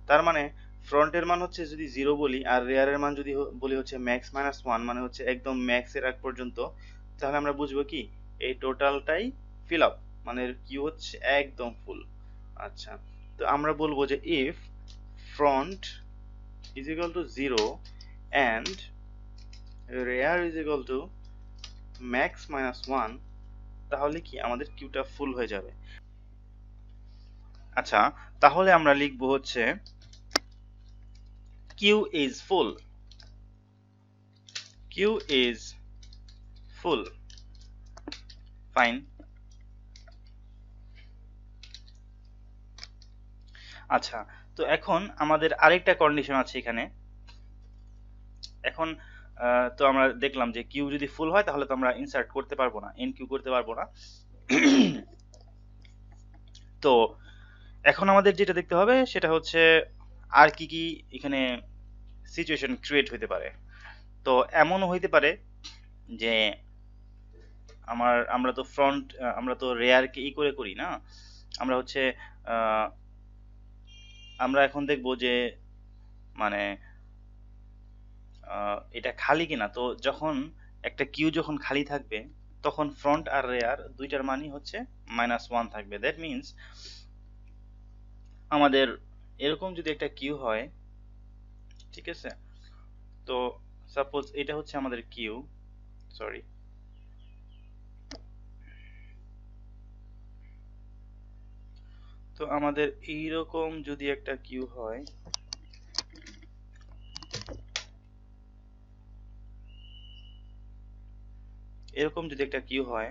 তার মানে ফ্রন্টের মান হচ্ছে যদি 0 বলি আর রেয়ারের মান যদি বলি হচ্ছে ম্যাক্স-1, মানে হচ্ছে একদম ম্যাক্সের আগ পর্যন্ত, তাহলে আমরা বুঝবো কি এই টোটালটাই ফিল আপ, মানে কিউ হচ্ছে একদম ফুল। আচ্ছা, তো আমরা বলবো যে if front is equal to 0 and rear is equal to max-1, তাহলে কি আমাদের কিউটা ফুল হয়ে যাবে। আচ্ছা, তাহলে আমরা লিখবো হচ্ছে queue is full, queue is full. Fine. আচ্ছা, তো এখন আমাদের আরেকটা কন্ডিশন আছে এখানে। এখন তো আমরা দেখলাম যে কিউ যদি ফুল হয় তাহলে তো আমরা ইনসার্ট করতে পারবো না, এন কিউ করতে পারবো না। তো এখন আমাদের যেটা দেখতে হবে সেটা হচ্ছে আর কি কি এখানে সিচুয়েশন ক্রিয়েট হতে পারে। তো এমনও হইতে পারে যে আমরা তো রেয়ারকে করে করি না, আমরা হচ্ছে আমরা এখন দেখবো যে মানে এটা খালি কিনা। তো যখন একটা কিউ যখন খালি থাকবে তখন ফ্রন্ট আর রেয়ার দুইটার মানই হচ্ছে -1 থাকবে। দ্যাট মিনস আমাদের এরকম যদি একটা কিউ হয়, ঠিক আছে, তো সাপোজ এটা হচ্ছে আমাদের কিউ, সরি, তো আমাদের এইরকম যদি একটা কিউ হয়, এরকম যদি একটা কিউ হয়,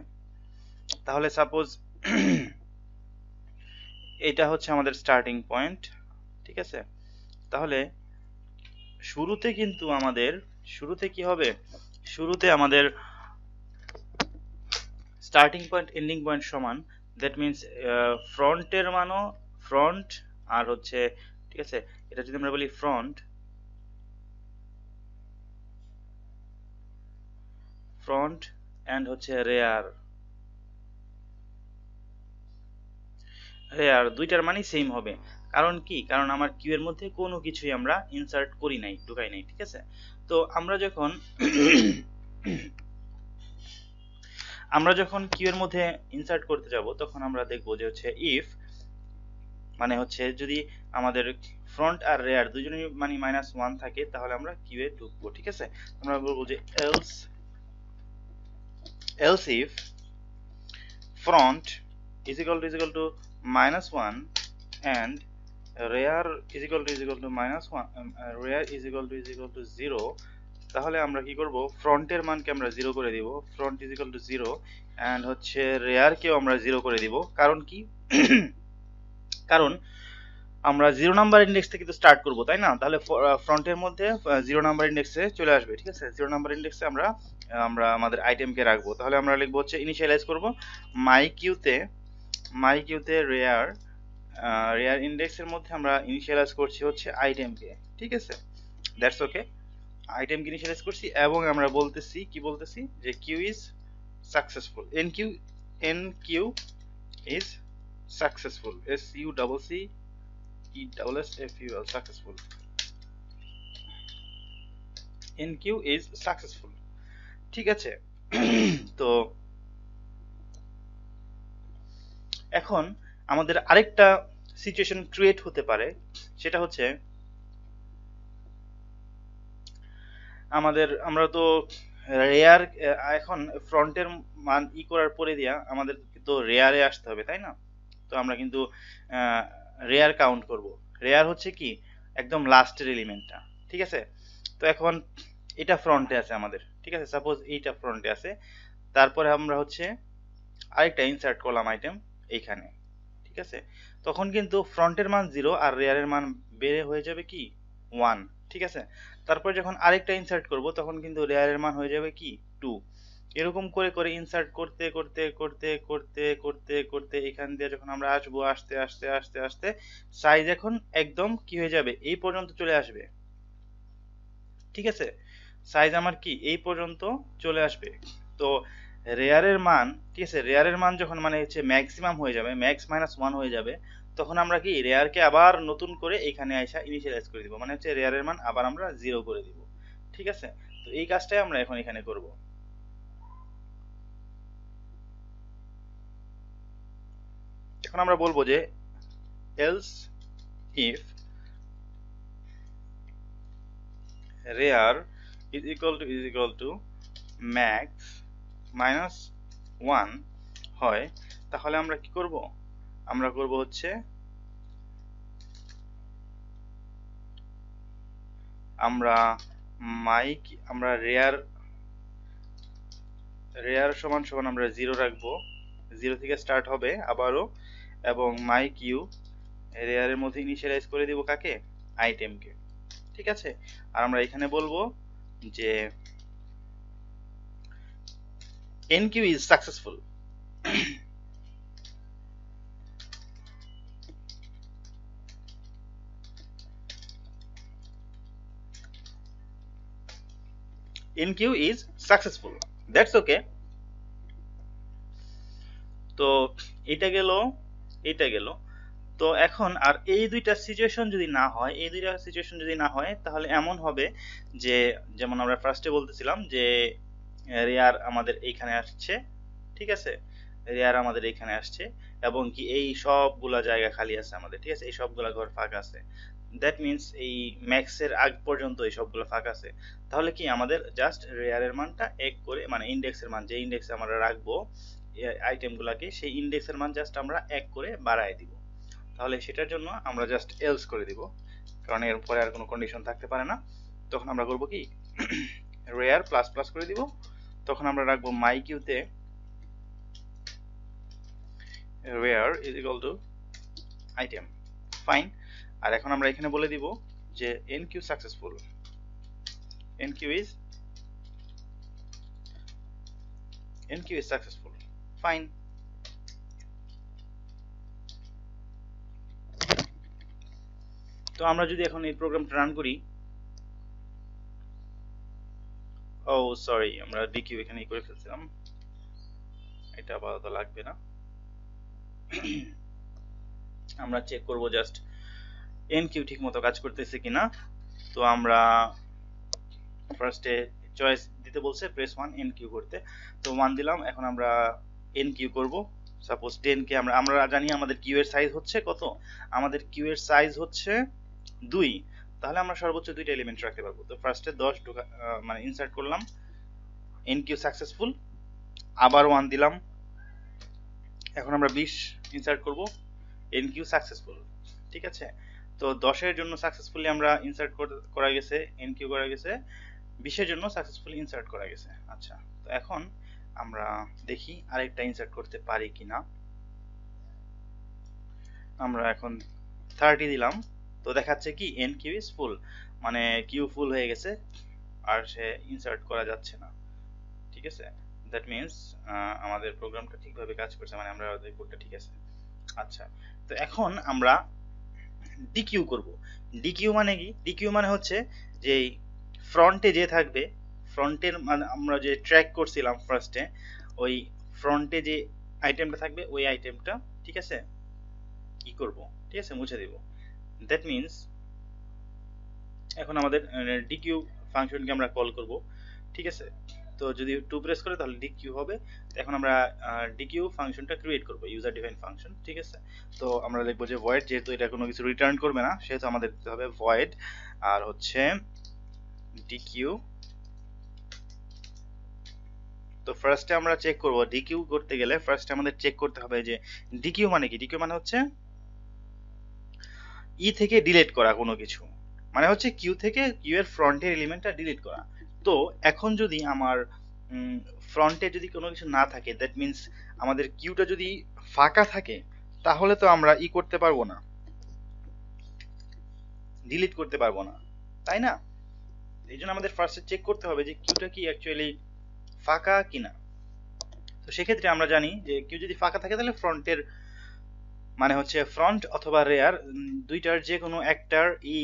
তাহলে সাপোজ এটা হচ্ছে আমাদের স্টার্টিং পয়েন্ট, ঠিক আছে? তাহলে শুরুতে কিন্তু আমাদের শুরুতে কি হবে, শুরুতে আমাদের স্টার্টিং পয়েন্ট এন্ডিং পয়েন্ট সমান, দ্যাট মিনস ফ্রন্টের মানও ফ্রন্ট আর হচ্ছে, ঠিক আছে, এটা যদি আমরা বলি ফ্রন্ট ফ্রন্ট অ্যান্ড হচ্ছে রেয়ার, রেয়ার দুইটার মানই সেম হবে। কারণ কি, কারণ আমার কিউ এর মধ্যে কোনো কিছুই আমরা ইনসার্ট করি নাই, ঢুকাই নাই, ঠিক আছে? তো আমরা যখন কিউ এর মধ্যে ইনসার্ট করতে যাব তখন আমরা দেখবো যে হচ্ছে ইফ মানে হচ্ছে যদি আমাদের ফ্রন্ট আর রেয়ার দুজনেই মানে -1 থাকে তাহলে আমরা কিউ এ ঢুকবো, ঠিক আছে? আমরা বলবো যে else if front is equal to -1 and rear is equal to -1, rear is equal to 0, তাহলে আমরা কি করব, ফ্রন্টের মানকে আমরা 0 করে দিব, front is equal to 0 and হচ্ছে রেয়ার কেও আমরা 0 করে দিব। কারণ কি কারণ আমরা 0 নাম্বার ইন্ডেক্স থেকে তো স্টার্ট করব, তাই না? তাহলে ফ্রন্টের মধ্যে 0 নাম্বার ইন্ডেক্সে চলে আসবে, ঠিক আছে? 0 নাম্বার ইন্ডেক্সে আমরা আমরা আমাদের আইটেমকে রাখবো। তাহলে আমরা লিখবো হচ্ছে ইনিশিয়ালাইজ করব মাই কিউতে রেয়ার, রেয়ার ইন্ডেক্সের মধ্যে আমরা ইনিশিয়ালাইজ করছি হচ্ছে আইটেমকে, ঠিক আছে? That's okay. আইটেমকে ইনিশিয়ালাইজ করছি এবং আমরা বলতেছি কি, বলতেছি যে queue is successful, enqueue is successful, SUCCESSFUL, successful, NQ is successful, ঠিক আছে? তো এখন আমাদের আরেকটা সিচুয়েশন ক্রিয়েট হতে পারে, সেটা হচ্ছে আমরা তো রেয়ার, এখন ফ্রন্টের মান করার পরে দিয়া আমাদের তো রেয়ারে আসতে হবে, তাই না? তো আমরা কিন্তু রেয়ার কাউন্ট করব। রেয়ার হচ্ছে কি, একদম লাস্টের এলিমেন্টটা, ঠিক আছে? তো এখন এটা ফ্রন্টে আছে আমাদের, ঠিক আছে? সাপোজ এইটা ফ্রন্টে আছে, তারপরে আমরা হচ্ছে আরেকটা ইনসার্ট করলাম আইটেম এইখানে, ঠিক আছে? তখন কিন্তু ফ্রন্টের মান 0 আর রেয়ারের মান বেড়ে হয়ে যাবে কি 1, ঠিক আছে? তারপর যখন আরেকটা ইনসার্ট করব তখন কিন্তু রেয়ারের মান হয়ে যাবে কি 2। এরকম করে করে ইনসার্ট করতে করতে করতে করতে করতে করতে এখান দিয়ে যখন আমরা আসবো, আস্তে আস্তে আস্তে আস্তে সাইজ এখন একদম কি হয়ে যাবে, এই পর্যন্ত চলে আসবে, ঠিক আছে? সাইজ আমার কি এই পর্যন্ত চলে আসবে। তো রেয়ারের মান, ঠিক আছে, রেয়ারের মান যখন মানে হচ্ছে ম্যাক্সিমাম হয়ে যাবে, ম্যাক্স -1 হয়ে যাবে, তখন আমরা কি রেয়ারকে আবার নতুন করে এখানে আইসা ইনিশিয়ালাইজ করে দিব, মানে হচ্ছে রেয়ারের মান আবার আমরা 0 করে দিব, ঠিক আছে? তো এই কাজটাই আমরা এখন এখানে করব। এখন আমরা বলবো যে else if rear is equal to max -1 হয়, তাহলে আমরা কি করব, আমরা করব হচ্ছে আমরা রেয়ার সমান সমান আমরা 0 রাখবো, 0 থেকে স্টার্ট হবে আবারও, এবং মাই কিউ রেয়ারের মধ্যে ইনিশিয়ালাইজ করে দিব কাকে, আইটেমকে, ঠিক আছে? আর আমরা এখানে বলবো যে NQ is successful, NQ is successful, that's okay। তো এটা গেল, এটা গেল। তো এখন আর এই দুইটা সিচুয়েশন যদি না হয়, এই দুইটা সিচুয়েশন যদি না হয়, তাহলে এমন হবে যে যেমন আমরা ফার্স্টে বলতেছিলাম যে রেয়ার আমাদের এইখানে আসছে, ঠিক আছে? রেয়ার আমাদের এইখানে আসছে এবং কি এই সবগুলা জায়গা খালি আছে আমাদের, ঠিক আছে? এই সবগুলা ঘর ফাঁকা আছে, দ্যাট মিনস এই ম্যাক্সের আগ পর্যন্ত এই সবগুলো ফাঁকা আছে। তাহলে কি আমাদের জাস্ট রেয়ারের মানটা এক করে, মানে ইন্ডেক্সের মান, যে ইন্ডেক্সে আমরা রাখবো আইটেমগুলোকে, সেই ইন্ডেক্সের মান জাস্ট আমরা এক করে বাড়ায় দিব। তাহলে সেটার জন্য আমরা জাস্ট এলস করে দিব, কারণ এর পরে আর কোনো কন্ডিশন থাকতে পারে না। তখন আমরা করব কি, রেয়ার প্লাস প্লাস করে দিব, তখন আমরা রাখবো মাই কিউতে rear is equal to item, fine. আর এখন আমরা এখানে বলে দিব যে NQ successful, NQ is successful. Fine. তো আমরা যদি এখন এই প্রোগ্রামটা রান করি, ও সরি, আমরা ডিকিউ এখানে করে ফেলছিলাম, এটা আপাতত লাগবে না। আমরা চেক করব জাস্ট এনকিউ ঠিক মতো কাজ করতেছে কিনা। তো আমরা ফার্স্টে চয়েস দিতে বলছে প্রেস 1 এনকিউ করতে, তো 1 দিলাম। এখন আমরা এনকিউ করব। সাপোজ 10 কে আমরা জানি আমাদের কিউ এর সাইজ হচ্ছে কত, আমাদের কিউ এর সাইজ হচ্ছে 2, তাহলে আমরা সর্বোচ্চ 2টা এলিমেন্ট রাখতে পারবো। তো ফার্স্টে 10 মানে ইনসার্ট করলাম, এনকিউ সাকসেসফুল, আবার 1 দিলাম। এখন আমরা 20 ইনসার্ট করব, এনকিউ সাকসেসফুল। ঠিক আছে, তো 10 এর জন্য সাকসেসফুলি আমরা ইনসার্ট করা গেছে, এনকিউ করা গেছে, 20 এর জন্য সাকসেসফুলি ইনসার্ট করা গেছে। আচ্ছা, তো এখন আমরা দেখি আরেকটা ইনসার্ট করতে পারি কিনা। আমরা এখন 30 দিলাম, তো দেখাচ্ছে কি এনকিউ ইজ ফুল, মানে কিউ ফুল হয়ে গেছে আর সে ইনসার্ট করা যাচ্ছে না। ঠিক আছে, দ্যাট মিনস আমাদের প্রোগ্রামটা ঠিকভাবে কাজ করছে, মানে আমরা কোডটা ঠিক আছে। আচ্ছা, তো এখন আমরা ডিকিউ করব। ডিকিউ মানে কি? ডিকিউ মানে হচ্ছে যে ফ্রন্টে যে থাকবে, ফ্রন্টের মানে আমরা যে ট্র্যাক করছিলাম ফার্স্টে, ওই ফ্রন্টে যে আইটেমটা থাকবে ওই আইটেমটা, ঠিক আছে, কি করব, ঠিক আছে, মুছে দিব। দ্যাট মিনস এখন আমাদের ডিকিউ ফাংশনকে আমরা কল করব। ঠিক আছে, তো যদি 2 প্রেস করে তাহলে ডিকিউ হবে। এখন আমরা ডিকিউ ফাংশনটা ক্রিয়েট করব, ইউজার ডিফাইন ফাংশন। ঠিক আছে, তো আমরা লিখবো যে ভয়েড, যেহেতু এটা কোনো কিছু রিটার্ন করবে না সেহেতু আমাদের দিতে হবে ভয়েড আর হচ্ছে ডিকিউ। তো ফার্স্টে আমরা চেক করব, ডিকিউ করতে গেলে ফার্স্টে আমাদের চেক করতে হবে যে ডিকিউ মানে কি। ডিকিউ মানে হচ্ছে ই থেকে ডিলিট করা কোনো কিছু, মানে হচ্ছে কিউ থেকে কিউ এর ফ্রন্টের এলিমেন্টটা ডিলিট করা। তো এখন যদি আমার ফ্রন্টে যদি কোনো কিছু না থাকে, দ্যাট মিনস আমাদের কিউটা যদি ফাঁকা থাকে, তাহলে তো আমরা ই করতে পারবো না, ডিলিট করতে পারবো না, তাই না? এই জন্য আমাদের ফার্স্টে চেক করতে হবে যে কিউটা কি অ্যাকচুয়ালি ফাঁকা কিনা। তো সেক্ষেত্রে আমরা জানি যে কিউ যদি ফাঁকা থাকে তাহলে ফ্রন্টের মানে হচ্ছে ফ্রন্ট অথবা রেয়ার দুইটার যে কোনো একটার ই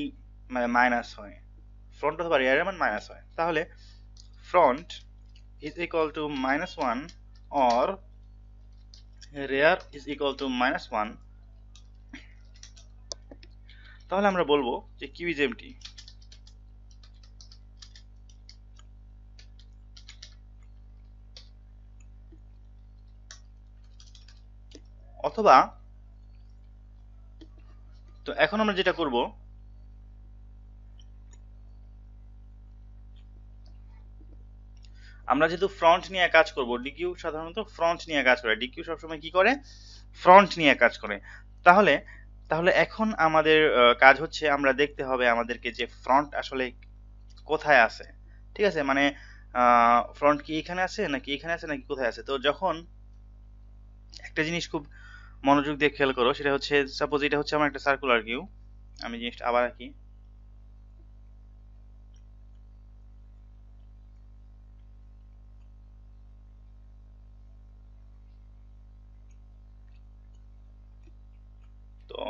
মানে মাইনাস হয়, ফ্রন্ট অথবা রেয়ারের মান মাইনাস হয়। তাহলে front is equal to -1 or rear is equal to -1, তাহলে আমরা বলবো যে q is empty। অথবা তো এখন আমরা যেটা করব, আমরা যেহেতু ফ্রন্ট নিয়ে কাজ করব, ডিকিউ সাধারণত ফ্রন্ট নিয়ে কাজ করে, ডিকিউ সবসময় কি করে, ফ্রন্ট নিয়ে কাজ করে। তাহলে তাহলে এখন আমাদের কাজ হচ্ছে আমরা দেখতে হবে আমাদেরকে যে ফ্রন্ট আসলে কোথায় আছে। ঠিক আছে, মানে ফ্রন্ট কি এখানে আছে নাকি এখানে আছে নাকি কোথায় আছে। তো যখন একটা জিনিস খুব মনোযোগ দিয়ে খেয়াল করো, সেটা হচ্ছে সাপোজ এটা হচ্ছে আমার একটা সার্কুলার কিউ, আমি জিনিসটা আবার আঁকি। তো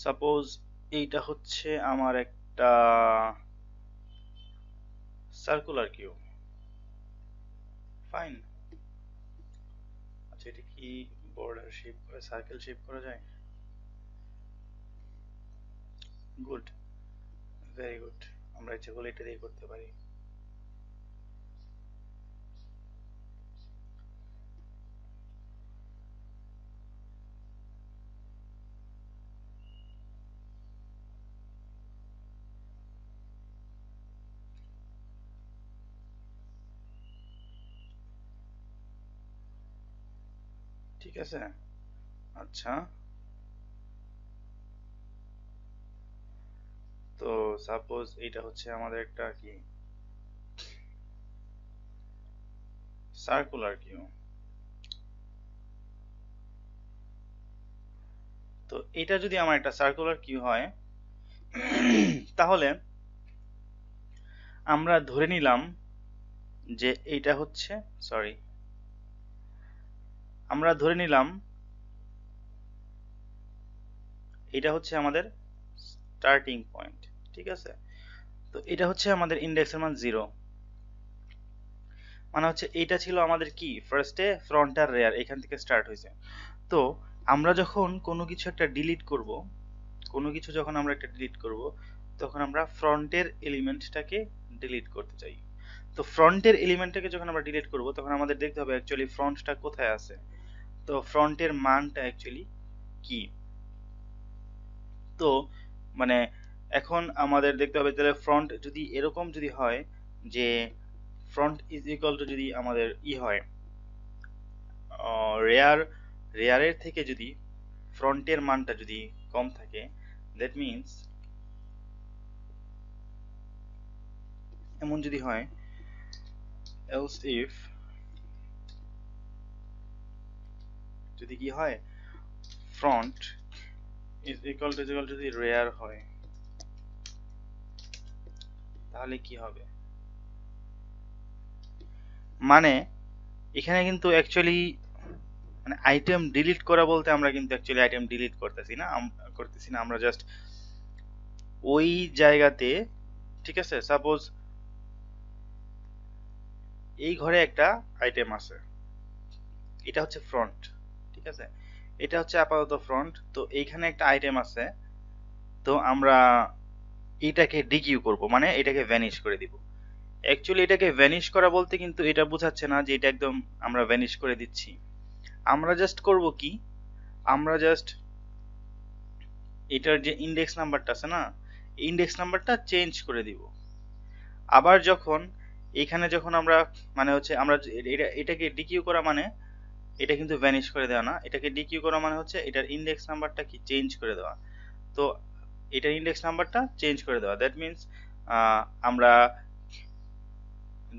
সাপোজ এইটা হচ্ছে আমার একটা সার্কুলার কিউ, ফাইন। আচ্ছা, এটা কি বর্ডার শেপ করে সার্কেল শেপ করা যায়? গুড, ভেরি গুড, আমরা ইচ্ছে করলে এটা দিয়ে করতে পারি। ঠিক আছে, আচ্ছা, তো সাপোজ এইটা হচ্ছে আমাদের একটা কি সার্কুলার কিউ। তো এটা যদি আমার একটা সার্কুলার কিউ হয় তাহলে আমরা ধরে নিলাম যে এইটা হচ্ছে আমরা ধরে নিলাম এটা হচ্ছে আমাদের স্টার্টিং পয়েন্ট, ঠিক আছে। তো এটা হচ্ছে আমাদের ইন্ডেক্সের মান 0, মানে হচ্ছে এইটা ছিল আমাদের কি ফার্স্টে ফ্রন্ট আর রেয়ার, এখান থেকে স্টার্ট হয়েছে। তো আমরা যখন কোনো কিছু একটা ডিলিট করব, কোনো কিছু যখন আমরা একটা ডিলিট করব, তখন আমরা ফ্রন্টের এলিমেন্টটাকে ডিলিট করতে চাই। তো ফ্রন্টের এলিমেন্টটাকে যখন আমরা ডিলিট করব, তখন আমাদের দেখতে হবে অ্যাকচুয়ালি ফ্রন্টটা কোথায় আছে। তো ফ্রন্টের মানটা অ্যাকচুয়ালি কি। তো মানে এখন আমাদের দেখতে হবে তাহলে ফ্রন্ট যদি এরকম যদি হয় যে ফ্রন্ট ইজ ইকুয়াল টু যদি আমাদের হয় রেয়ার, রেয়ারের থেকে যদি ফ্রন্টের মানটা যদি কম থাকে, দ্যাট মিন্স এমন যদি হয় else if যদি কি হয় ফ্রন্ট ইজ ইকুয়াল টু যদি রেয়ার হয়, তাহলে কি হবে, মানে এখানে কিন্তু অ্যাকচুয়ালি মানে আইটেম ডিলিট করা বলতে আমরা কিন্তু অ্যাকচুয়ালি আইটেম ডিলিট করতেছি না, আমরা জাস্ট ওই জায়গাতে, ঠিক আছে, সাপোজ এই ঘরে একটা আইটেম আছে, এটা হচ্ছে ফ্রন্ট, ঠিক আছে, এটা হচ্ছে আপাতত ফ্রন্ট। তো এইখানে একটা আইটেম আছে, তো আমরা এটাকে ডিকিউ করব, মানে এটাকে ভ্যানিশ করে দিব। অ্যাকচুয়ালি এটাকে ভ্যানিশ করা বলতে কিন্তু এটা বোঝাচ্ছে না যে এটা একদম আমরা ভ্যানিশ করে দিচ্ছি। আমরা জাস্ট করব কি, আমরা জাস্ট এটার যে ইন্ডেক্স নাম্বারটা আছে না, ইন্ডেক্স নাম্বারটা চেঞ্জ করে দিব। আবার যখন এখানে যখন আমরা মানে হচ্ছে আমরা এটাকে ডিকিউ করা মানে এটা কিন্তু ভ্যানিশ করে দেওয়া না, এটাকে ডিকিউ করা মানে হচ্ছে এটার ইন্ডেক্স নাম্বারটা কি চেঞ্জ করে দেওয়া। তো এটার ইন্ডেক্স নাম্বারটা চেঞ্জ করে দেওয়া, দ্যাট মিন্স আমরা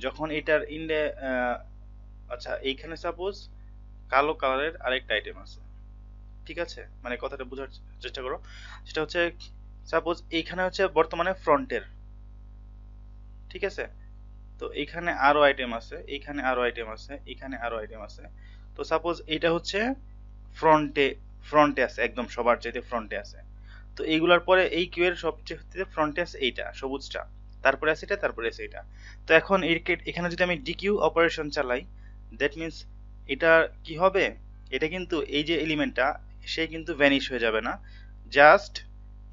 যখন এটার আচ্ছা এইখানে সাপোজ কালো কালারের আরেকটা আইটেম আছে, ঠিক আছে, মানে কথাটা বোঝার চেষ্টা করো। সেটা হচ্ছে সাপোজ এইখানে হচ্ছে বর্তমানে ফ্রন্টের, ঠিক আছে, তো এইখানে আরো আইটেম আছে, এইখানে আরো আইটেম আছে, এখানে আরো আইটেম আছে। তো সাপোজ এইটা হচ্ছে ফ্রন্টে, ফ্রন্টে আছে, একদম সবার চাইতে ফ্রন্টে আছে। তো এইগুলার পরে এই কিউ এর সবচেয়ে ফ্রন্টে আছে এইটা সবুজটা, তারপরে আছে এটা, তারপরে আছে এটা। তো এখন এখানে যদি আমি ডিকিউ অপারেশন চালাই, দ্যাট মিন্স এটা কি হবে, এটা কিন্তু এই যে এলিমেন্টটা সে কিন্তু ভ্যানিশ হয়ে যাবে না, জাস্ট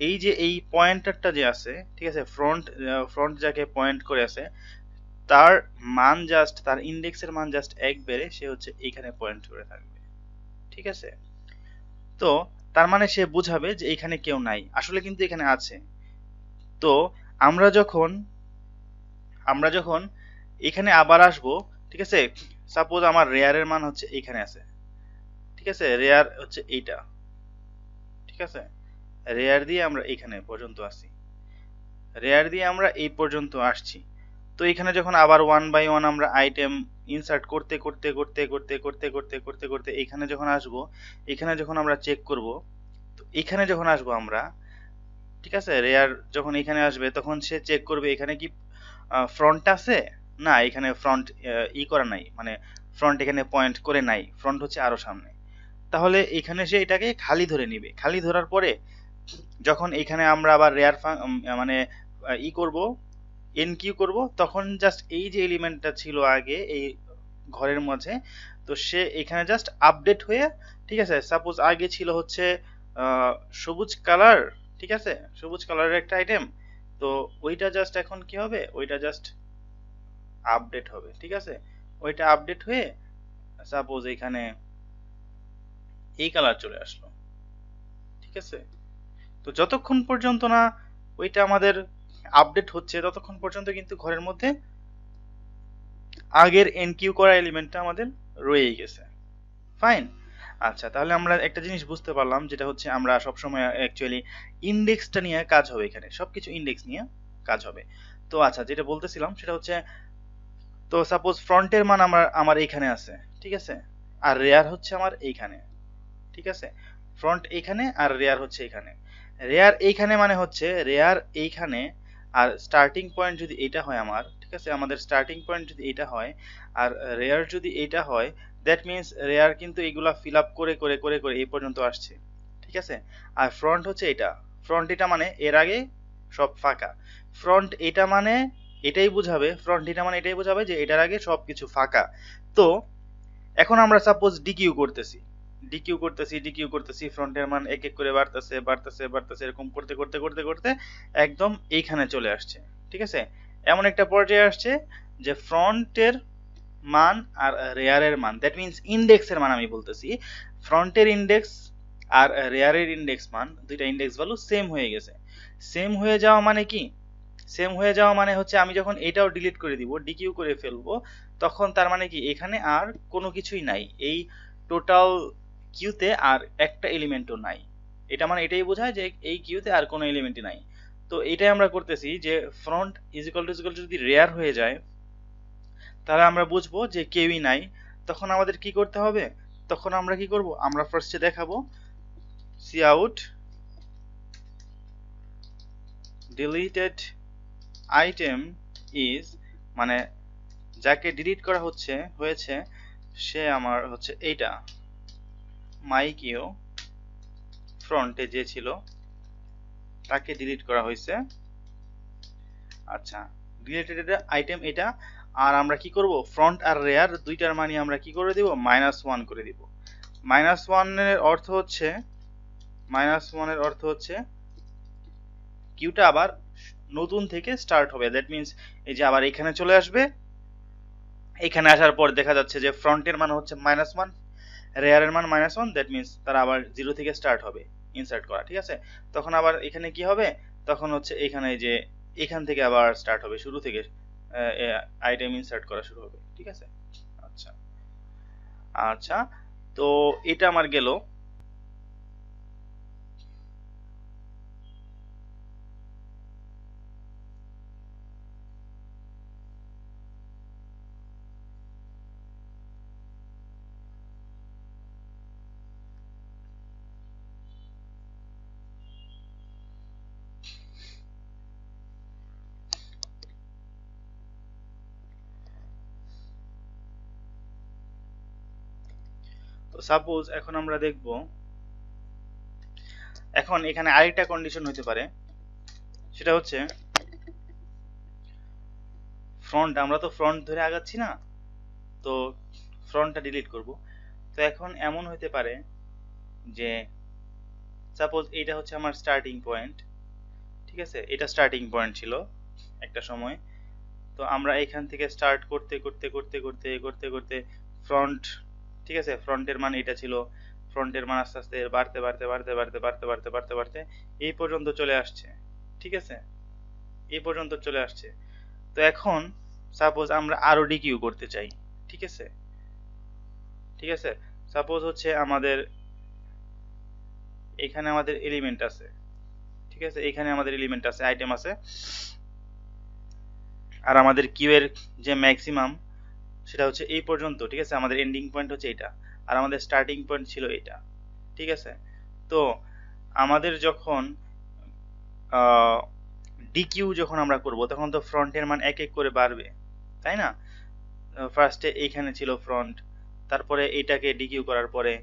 এই যে এই পয়েন্টারটা যে আছে, ঠিক আছে, ফ্রন্ট যাকে পয়েন্ট করে আছে তার মান জাস্ট, তার ইন্ডেক্সের মান জাস্ট 1 বেড়ে সে হচ্ছে এইখানে পয়েন্ট করে থাকবে, ঠিক আছে। তো তার মানে সে বুঝাবে যে এখানে কেউ নাই, আসলে কিন্তু এখানে আছে। তো আমরা যখন এখানে আবার আসব, ঠিক আছে, সাপোজ আমার রেয়ারের মান হচ্ছে এইখানে আছে, ঠিক আছে, রেয়ার হচ্ছে এইটা, ঠিক আছে, রেয়ার দিয়ে আমরা এইখানে পর্যন্ত আসি, রেয়ার দিয়ে আমরা এই পর্যন্ত আসছি। তো এখানে যখন আবার 1 বাই 1 আমরা আইটেম ইনসার্ট করতে করতে করতে করতে করতে করতে করতে করতে এখানে যখন আসব, এখানে যখন আমরা চেক করব, তো এখানে যখন আসবো আমরা, ঠিক আছে, রেয়ার যখন এখানে আসবে তখন সে চেক করবে এখানে কি ফ্রন্ট আছে না, এখানে ফ্রন্ট করা নাই, মানে ফ্রন্ট এখানে পয়েন্ট করে নাই, ফ্রন্ট হচ্ছে আরো সামনে। তাহলে এখানে সে এটাকে খালি ধরে নিবে, খালি ধরার পরে যখন এখানে আমরা আবার রেয়ার মানে করব, এনকিউ করব, তখন জাস্ট এই যে এলিমেন্টটা ছিল আগে এই ঘরের মাঝে, তো সে এখানে জাস্ট আপডেট হয়ে, ঠিক আছে, সাপোজ আগে ছিল হচ্ছে সবুজ কালার, ঠিক আছে, সবুজ কালারের একটা আইটেম, তো ওইটা জাস্ট এখন কি হবে, ওইটা জাস্ট আপডেট হবে, ঠিক আছে, ওইটা আপডেট হয়ে সাপোজ এখানে এই কালার চলে আসলো, ঠিক আছে। তো যতক্ষণ পর্যন্ত না ওইটা আমাদের আপডেট হচ্ছে ততক্ষণ পর্যন্ত কিন্তু ঘরের মধ্যে আগের এনকিউ করা এলিমেন্টটা আমাদের রয়েই গেছে, ফাইন। আচ্ছা, তাহলে আমরা একটা জিনিস বুঝতে পারলাম, যেটা হচ্ছে আমরা সবসময় অ্যাকচুয়ালি ইন্ডেক্সটা নিয়ে কাজ হবে, এখানে সবকিছু ইন্ডেক্স নিয়ে কাজ হবে। তো আচ্ছা, যেটা বলতেছিলাম সেটা হচ্ছে, তো সাপোজ ফ্রন্টের মান আমার এখানে আছে, ঠিক আছে, আর রেয়ার হচ্ছে আমার এইখানে, ঠিক আছে। ফ্রন্ট এইখানে আর রেয়ার হচ্ছে এখানে। রেয়ার এইখানে মানে হচ্ছে রেয়ার এইখানে, আর স্টার্টিং পয়েন্ট যদি এটা হয় আমার, ঠিক আছে, আমাদের স্টার্টিং পয়েন্ট যদি এটা হয় আর রেয়ার যদি এইটা হয়, দ্যাট মিনস রেয়ার কিন্তু এইগুলা ফিল আপ করে করে করে করে এই পর্যন্ত আসছে, ঠিক আছে। আর ফ্রন্ট হচ্ছে এটা, ফ্রন্ট এটা মানে এর আগে সব ফাঁকা। ফ্রন্ট এটা মানে এটাই বোঝাবে, ফ্রন্ট এটা মানে এটাই বোঝাবে যে এটার আগে সবকিছু ফাঁকা। তো এখন আমরা সাপোজ ডিকিউ করতেছি, ডিকিউ করতেছি, ফ্রন্টের মান এক এক করে বাড়তেছে বাড়তেছে বাড়তেছে, এরকম করতে করতে করতে করতে একদম এইখানে চলে আসছে, ঠিক আছে। এমন একটা পর্যায়ে আসছে যে ফ্রন্টের মান আর রেয়ারের মান, দ্যাট মিনস ইন্ডেক্সের মান আমি বলতেছি, ফ্রন্টের ইন্ডেক্স আর রেয়ারের ইন্ডেক্স মান, দুইটা ইন্ডেক্স ভ্যালু সেম হয়ে গেছে। সেম হয়ে যাওয়া মানে কি? সেম হয়ে যাওয়া মানে হচ্ছে আমি যখন এটাও ডিলিট করে দিব, ডিকিউ করে ফেলবো, তখন তার মানে কি এখানে আর কোনো কিছুই নাই, এই টোটাল কিউতে আর একটা এলিমেন্টও নাই। এটা মানে এটাই বোঝায় যে এই কিউতে আর কোনো এলিমেন্টই নাই। তো এটাই আমরা করতেছি যে ফ্রন্ট ইজিক্যাল টু যদি রেয়ার হয়ে যায়, তাহলে আমরা বুঝবো যে কেউই নাই। তখন আমাদের কি করতে হবে? তখন আমরা কি করব? আমরা ফার্স্টে দেখাবো cout deleted item is, মানে যাকে ডিলিট করা হয়েছে সে আমার হচ্ছে এইটা মাইকিউ ফ্রন্টে যে ছিল তাকে ডিলিট করা হয়েছে। আচ্ছা, ডিলিটেড আইটেম এটা। আর আমরা কি করব? ফ্রন্ট আর রেয়ার দুইটার মানই আমরা কি করে দিব? -1 করে দিব। -1 এর অর্থ হচ্ছে, -1 এর অর্থ হচ্ছে কিউটা আবার নতুন থেকে স্টার্ট হবে। দ্যাট মিনস এই যে আবার এখানে চলে আসবে, এখানে আসার পর দেখা যাচ্ছে যে ফ্রন্টের মান হচ্ছে -1, রেয়ারের মান -1, দ্যাট মিনস তারা আবার 0 থেকে স্টার্ট হবে ইনসার্ট করা, ঠিক আছে। তখন আবার এখানে কি হবে? তখন হচ্ছে এখানে যে এখান থেকে আবার স্টার্ট হবে, শুরু থেকে আইটেম ইনসার্ট করা শুরু হবে, ঠিক আছে। আচ্ছা আচ্ছা, তো এটা আমার গেল। তো সাপোজ এখন আমরা দেখব, এখন এখানে আরেকটা কন্ডিশন হতে পারে, সেটা হচ্ছে ফ্রন্ট, আমরা তো ফ্রন্ট ধরে আগাচ্ছি না, তো ফ্রন্টটা ডিলিট করব। তো এখন এমন হতে পারে যে সাপোজ এটা হচ্ছে আমার স্টার্টিং পয়েন্ট, ঠিক আছে, এটা স্টার্টিং পয়েন্ট ছিল একটা সময়। তো আমরা এখান থেকে স্টার্ট করতে করতে করতে করতে করতে করতে ফ্রন্ট, ঠিক আছে, ফ্রন্টের মান এটা ছিল, ফ্রন্টের মান আস্তে আস্তে বাড়তে বাড়তে বাড়তে বাড়তে বাড়তে বাড়তে বাড়তে বাড়তে এই পর্যন্ত চলে আসছে, ঠিক আছে, এই পর্যন্ত চলে আসছে। তো এখন সাপোজ আমরা আরো ডিকিউ করতে চাই, ঠিক আছে, ঠিক আছে, সাপোজ হচ্ছে আমাদের এখানে আমাদের এলিমেন্ট আছে, ঠিক আছে, এখানে আমাদের এলিমেন্ট আছে, আইটেম আছে, আর আমাদের কিউ এর যে ম্যাক্সিমাম সেটা হচ্ছে এই পর্যন্ত, ঠিক আছে, আমাদের এন্ডিং পয়েন্ট হচ্ছে এটা, আর আমাদের স্টার্টিং পয়েন্ট ছিল এটা, ঠিক আছে। তো আমাদের যখন ডিকিউ যখন আমরা করব, তখন তো ফ্রন্টের মান এক এক করে বাড়বে, তাই না? ফার্স্টে এইখানে ছিল ফ্রন্ট, তারপরে এইটাকে ডিকিউ করার পরে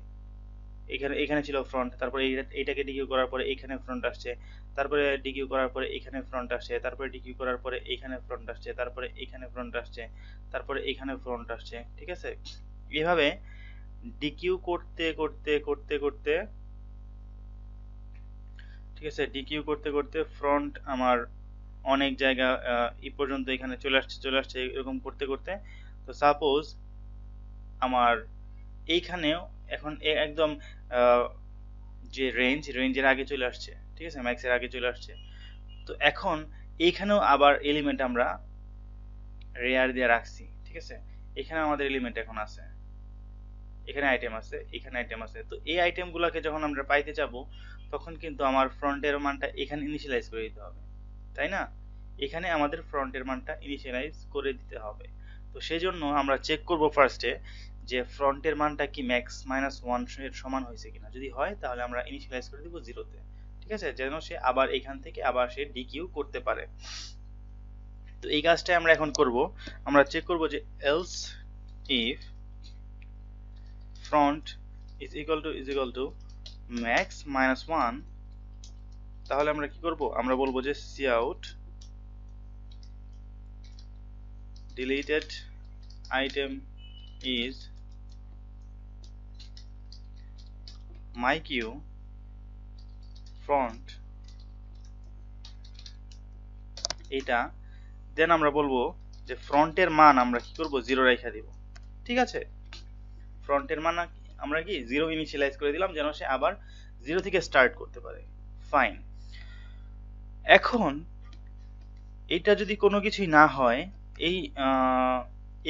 এখানে এখানে ছিল ফ্রন্ট, তারপরে এইটাকে ডিকিউ করার পরে এইখানে ফ্রন্ট আসছে, তারপরে ডিকিউ করার পরে এখানে ফ্রন্ট আসছে, তারপরে ডিকিউ করার পরে এইখানে ফ্রন্ট আসছে, তারপরে এইখানে ফ্রন্ট আসছে, তারপরে এইখানে ফ্রন্ট আসছে, ঠিক আছে। এভাবে ডিকিউ করতে করতে করতে করতে, ঠিক আছে, ডিকিউ করতে করতে ফ্রন্ট আমার অনেক জায়গা এই পর্যন্ত এখানে চলে আসছে, এরকম করতে করতে, তো সাপোজ আমার এইখানেও এখন একদম যে রেঞ্জের আগে চলে আসছে, ঠিক আছে, ম্যাক্সের আগে চলে আসছে। তো এখন এইখানেও আবার এলিমেন্ট আমরা রেয়ার দিয়ে রাখছি, ঠিক আছে, এখানে আমাদের এলিমেন্ট এখন আছে, এখানে আইটেম আছে, এখানে আইটেম আছে। তো এই আইটেম গুলাকে যখন আমরা পাইতে যাব, তখন কিন্তু আমার ফ্রন্টের মানটা এখানে ইনিশিয়ালাইজ করে দিতে হবে, তাই না? এখানে আমাদের ফ্রন্টের মানটা ইনিশিয়ালাইজ করে দিতে হবে। তো সেই জন্য আমরা চেক করব ফার্স্টে যে ফ্রন্টের মানটা কি ম্যাক্স মাইনাস 1 এর সমান হয়েছে কিনা। যদি হয় তাহলে আমরা ইনিশিয়ালাইজ করে দিব 0-তে। ঠিক আছে, যেন সে আবার এখান থেকে আবার সে ডিকিউ করতে পারে। তো এই কাজটাই আমরা এখন করব। আমরা চেক করব যে else if front is equal to max minus 1, তাহলে আমরা কি করব, আমরা বলবো যে cout deleted item is my queue front, এটা দেন আমরা বলবো যে ফ্রন্টের মান আমরা কি করব 0 রেখে দিব। ঠিক আছে, ফ্রন্টের মান আমরা কি 0 ইনিশিয়ালাইজ করে দিলাম যেন সে আবার 0 থেকে স্টার্ট করতে পারে। ফাইন, এখন এটা যদি কোনো কিছুই না হয়,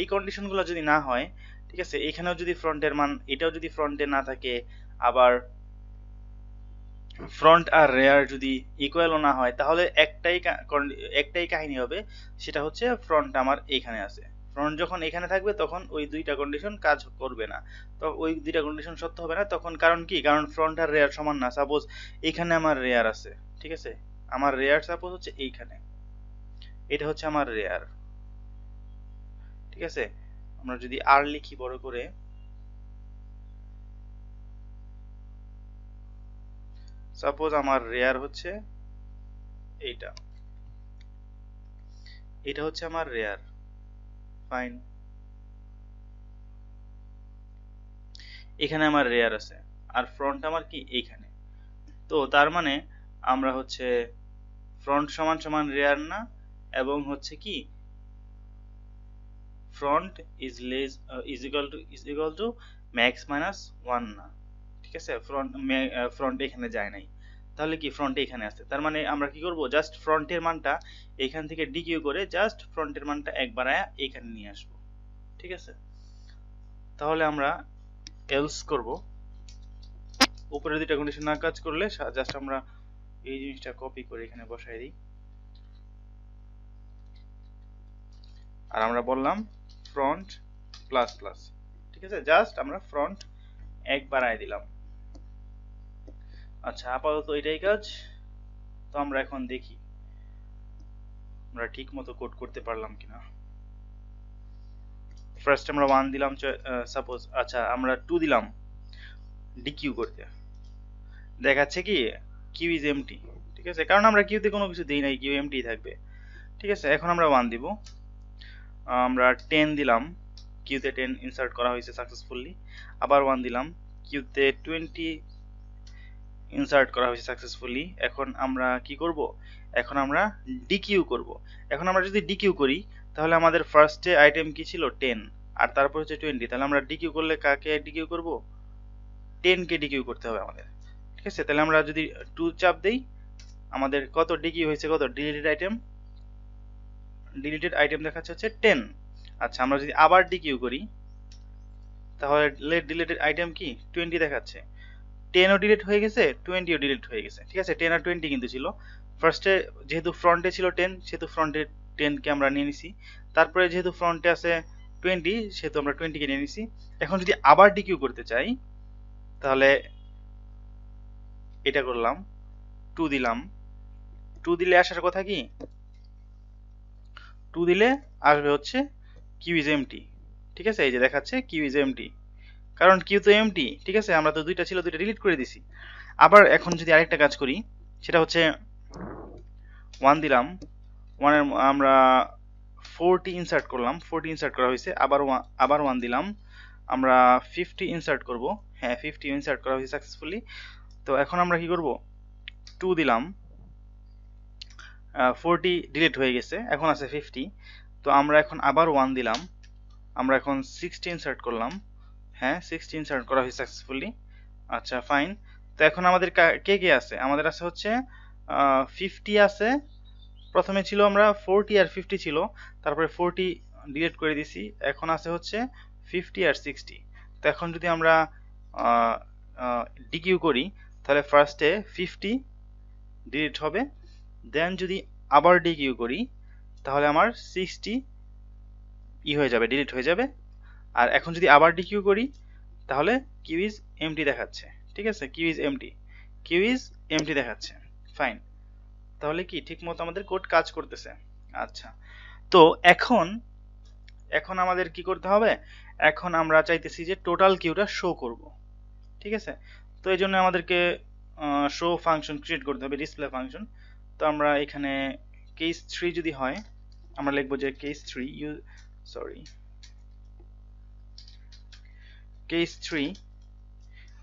এই কন্ডিশনগুলো যদি না হয়, ঠিক আছে, এখানেও যদি ফ্রন্টের মান, এটাও যদি ফ্রন্টে না থাকে, আবার ফ্রন্ট আর রেয়ার যদি ইকুয়ালও না হয়, তাহলে একটাই কাহিনী হবে, সেটা হচ্ছে ফ্রন্ট আমার এখানে আছে। ফ্রন্ট যখন এখানে থাকবে তখন ওই দুইটা কন্ডিশন কাজ করবে না, তো ওই দুইটা কন্ডিশন সত্য হবে না তখন। কারণ কি, কারণ ফ্রন্ট আর রেয়ার সমান না। সাপোজ এখানে আমার রেয়ার আছে, ঠিক আছে, আমার রেয়ার সাপোজ হচ্ছে এইখানে, এটা হচ্ছে আমার রেয়ার। ঠিক আছে, আমরা যদি আর লিখি বড় করে, সাপোজ আমার রেয়ার হচ্ছে এইটা, এটা হচ্ছে আমার রেয়ার। ফাইন, এখানে আমার রেয়ার আছে আর ফ্রন্ট আমার কি এইখানে। তো তার মানে আমরা হচ্ছে ফ্রন্ট সমান সমান রেয়ার না, এবং হচ্ছে কি front is equal two max minus 1 না। ঠিক আছে, ফ্রন্ট এখানে যায় নাই, তাহলে কি ফ্রন্ট এখানে আছে। তার মানে আমরা কি করব, জাস্ট ফ্রন্টের মানটা এখান থেকে ডিকিউ করে জাস্ট ফ্রন্টের মানটা একবার এখানে নিয়ে আসব। ঠিক আছে, তাহলে আমরা এলস করব। উপরে দুইটা কন্ডিশন না কাজ করলে জাস্ট আমরা এই জিনিসটা কপি করে এখানে বসাই দিই, আর আমরা বললাম ফ্রন্ট প্লাস প্লাস। ঠিক আছে, জাস্ট আমরা ফ্রন্ট এক বাড়ায় দিলাম। আচ্ছা, আপাতত এটাই কাজ। তো আমরা এখন দেখি আমরা ঠিক মতো কোড করতে পারলাম কিনা। ফার্স্ট আমরা 1 দিলাম সাপোজ, আচ্ছা আমরা 2 দিলাম ডিকিউ করতে, দেখাচ্ছে কি কিউ ইজ এমটি। ঠিক আছে, কারণ আমরা কিউতে কোনো কিছু দেই নাই, কিউ এমটি থাকবে। ঠিক আছে, এখন আমরা 1 দিব, আমরা 10 দিলাম, কিউতে 10 ইনসার্ট করা হয়েছে সাকসেসফুলি। আবার 1 দিলাম, কিউতে 20 ইনসার্ট করা হয়েছে সাকসেসফুলি। এখন আমরা কি করব, এখন আমরা ডিকিউ করব। এখন আমরা যদি ডিকিউ করি তাহলে আমাদের ফার্স্টে আইটেম কি ছিল 10, আর তারপর হচ্ছে 20, তাহলে আমরা ডিকিউ করলে কাকে ডিকিউ করব, 10 কে ডিকিউ করতে হবে আমাদের। ঠিক আছে, তাহলে আমরা যদি 2 চাপ দেই, আমাদের কত ডিকিউ হয়েছে, কত ডিলিটেড আইটেম দেখাচ্ছে হচ্ছে 10। আচ্ছা, আমরা যদি আবার ডিকিউ করি তাহলে ডিলিটেড আইটেম কি 20 দেখাচ্ছে। 10 ও ডিলিট হয়ে গেছে, 20 ও ডিলিট হয়ে গেছে। ঠিক আছে, 10 আর 20 কিন্তু ছিল ফার্স্টে, যেহেতু ফ্রন্টে ছিল 10 সেহেতু ফ্রন্টে 10 কে আমরা নিয়ে নিছি। তারপরে যেহেতু ফ্রন্টে আছে 20 সেহেতু আমরা 20 কে নিয়ে নিছি। এখন যদি আবার ডিকিউ করতে চাই তাহলে এটা করলাম, 2 দিলাম। 2 দিলে আসার কথা কি, 2 দিলে আসবে হচ্ছে কিউ ইজ এমটি। ঠিক আছে, এই যে দেখাচ্ছে কিউ ইজ এমটি, কারণ কিউ তো এমটি। ঠিক আছে, আমরা তো দুইটা ছিল, দুইটা ডিলিট করে দিছি। আবার এখন যদি আরেকটা কাজ করি, সেটা হচ্ছে 1 দিলাম, 1 এর আমরা 40 ইনসার্ট করলাম, 40 ইনসার্ট করা হয়েছে। আবার 1 দিলাম, আমরা 50 ইনসার্ট করব। হ্যাঁ, 50 ইনসার্ট করা হয়েছে সাকসেসফুলি। তো এখন আমরা কি করব, 2 দিলাম, 40 ডিলিট হয়ে গেছে, এখন আছে 50। তো আমরা এখন আবার 1 দিলাম, আমরা এখন 60 ইনসার্ট করলাম। হ্যাঁ, 60 ইনসার্ট করা হয়েছে সাকসেসফুলি। আচ্ছা ফাইন, তো এখন আমাদের কে কে আছে, আমাদের আছে হচ্ছে 50 আছে। প্রথমে ছিল আমরা 40 আর 50 ছিল, তারপরে 40 ডিলিট করে দিছি, এখন আছে হচ্ছে 50 আর 60। তো এখন যদি আমরা ডিকিউ করি তাহলে ফার্স্টে 50 ডিলিট হবে, দেন যদি আবার ডিকিউ করি তাহলে আমার 60 হয়ে যাবে, ডিলিট হয়ে যাবে। আর এখন যদি আবার ডিকিউ করি তাহলে কিউ ইজ এমটি দেখাচ্ছে। ঠিক আছে, queue is empty, queue is empty দেখাচ্ছে। ফাইন, তাহলে কি ঠিক মতো আমাদের কোড কাজ করতেছে। আচ্ছা, তো এখন এখন আমাদের কি করতে হবে, এখন আমরা চাইতেছি যে টোটাল কিউটা শো করব। ঠিক আছে, তো এই জন্য আমাদেরকে শো ফাংশন ক্রিয়েট করতে হবে, ডিসপ্লে ফাংশন। তো আমরা এখানে কেস 3 যদি হয় আমরা লিখবো যে case 3 you sorry case 3,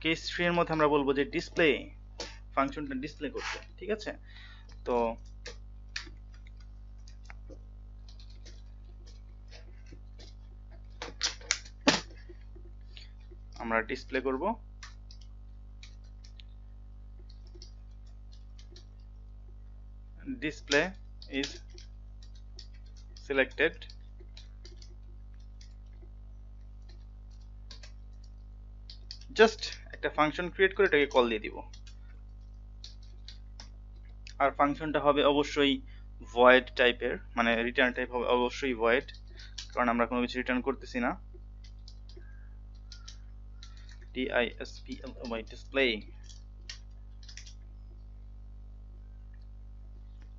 case 3 এর মধ্যে আমরা বলবো যে ডিসপ্লে ফাংশনটা ডিসপ্লে করতে। ঠিক আছে, তো আমরা ডিসপ্লে করব display is selected জাস্ট একটা ফাংশন ক্রিয়েট করে এটাকে কল দিয়ে দিব। আর ফাংশনটা হবে অবশ্যই ভয়েড টাইপের, মানে রিটার্ন টাইপ হবে অবশ্যই ভয়েড, কারণ আমরা কোনো কিছু রিটার্ন করতেছি না। display display.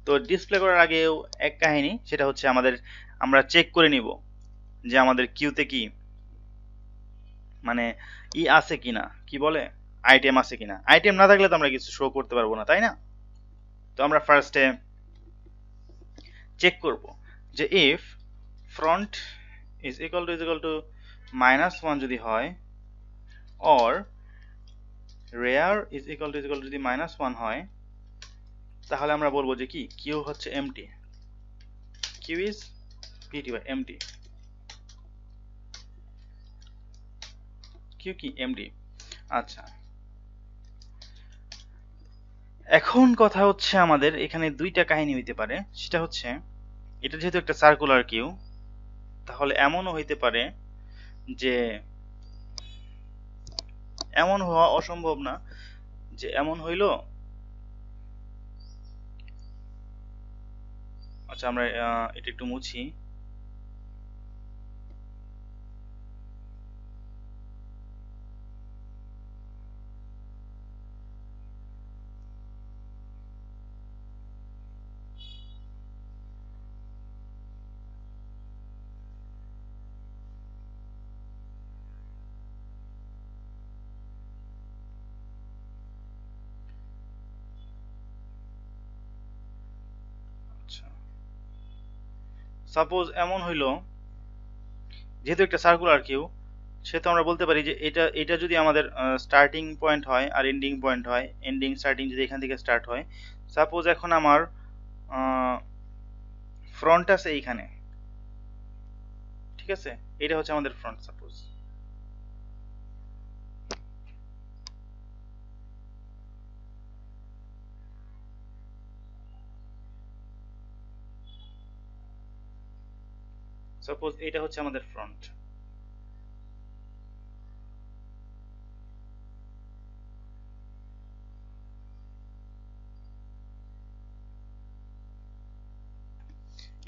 তো ডিসপ্লে করার আগেও এক কাহিনী, সেটা হচ্ছে আমরা চেক করে নিব যে আমাদের কিউতে কি মানে আছে কিনা, কি বলে আইটেম আছে কিনা। আইটেম না থাকলে তো আমরা কিছু শো করতে পারবো না, তাই না? তো আমরা ফার্স্টে চেক করব যে if front is equal two -1 যদি হয়, or rare is equal two যদি -1 হয়, তাহলে আমরা বলবো যে কি কিউ হচ্ছে empty, queue is empty by empty, queue কি এমটি। আচ্ছা, এখন কথা হচ্ছে আমাদের এখানে দুইটা কাহিনী হইতে পারে। সেটা হচ্ছে এটা যেহেতু একটা সার্কুলার কিউ, তাহলে এমনও হইতে পারে যে এমন হওয়া অসম্ভব না যে এমন হইল। আচ্ছা, আমরা এটা একটু মুছি। আচ্ছা, সাপোজ এমন হইল, যেহেতু একটা সার্কুলার কিউ, সেহেতু আমরা বলতে পারি যে এটা যদি আমাদের স্টার্টিং পয়েন্ট হয় আর এন্ডিং পয়েন্ট হয়, এন্ডিং স্টার্টিং যদি এখান থেকে স্টার্ট হয়। সাপোজ এখন আমার ফ্রন্ট আছে এইখানে। ঠিক আছে, এটা হচ্ছে আমাদের ফ্রন্ট। সাপোজ এটা হচ্ছে আমাদের ফ্রন্ট।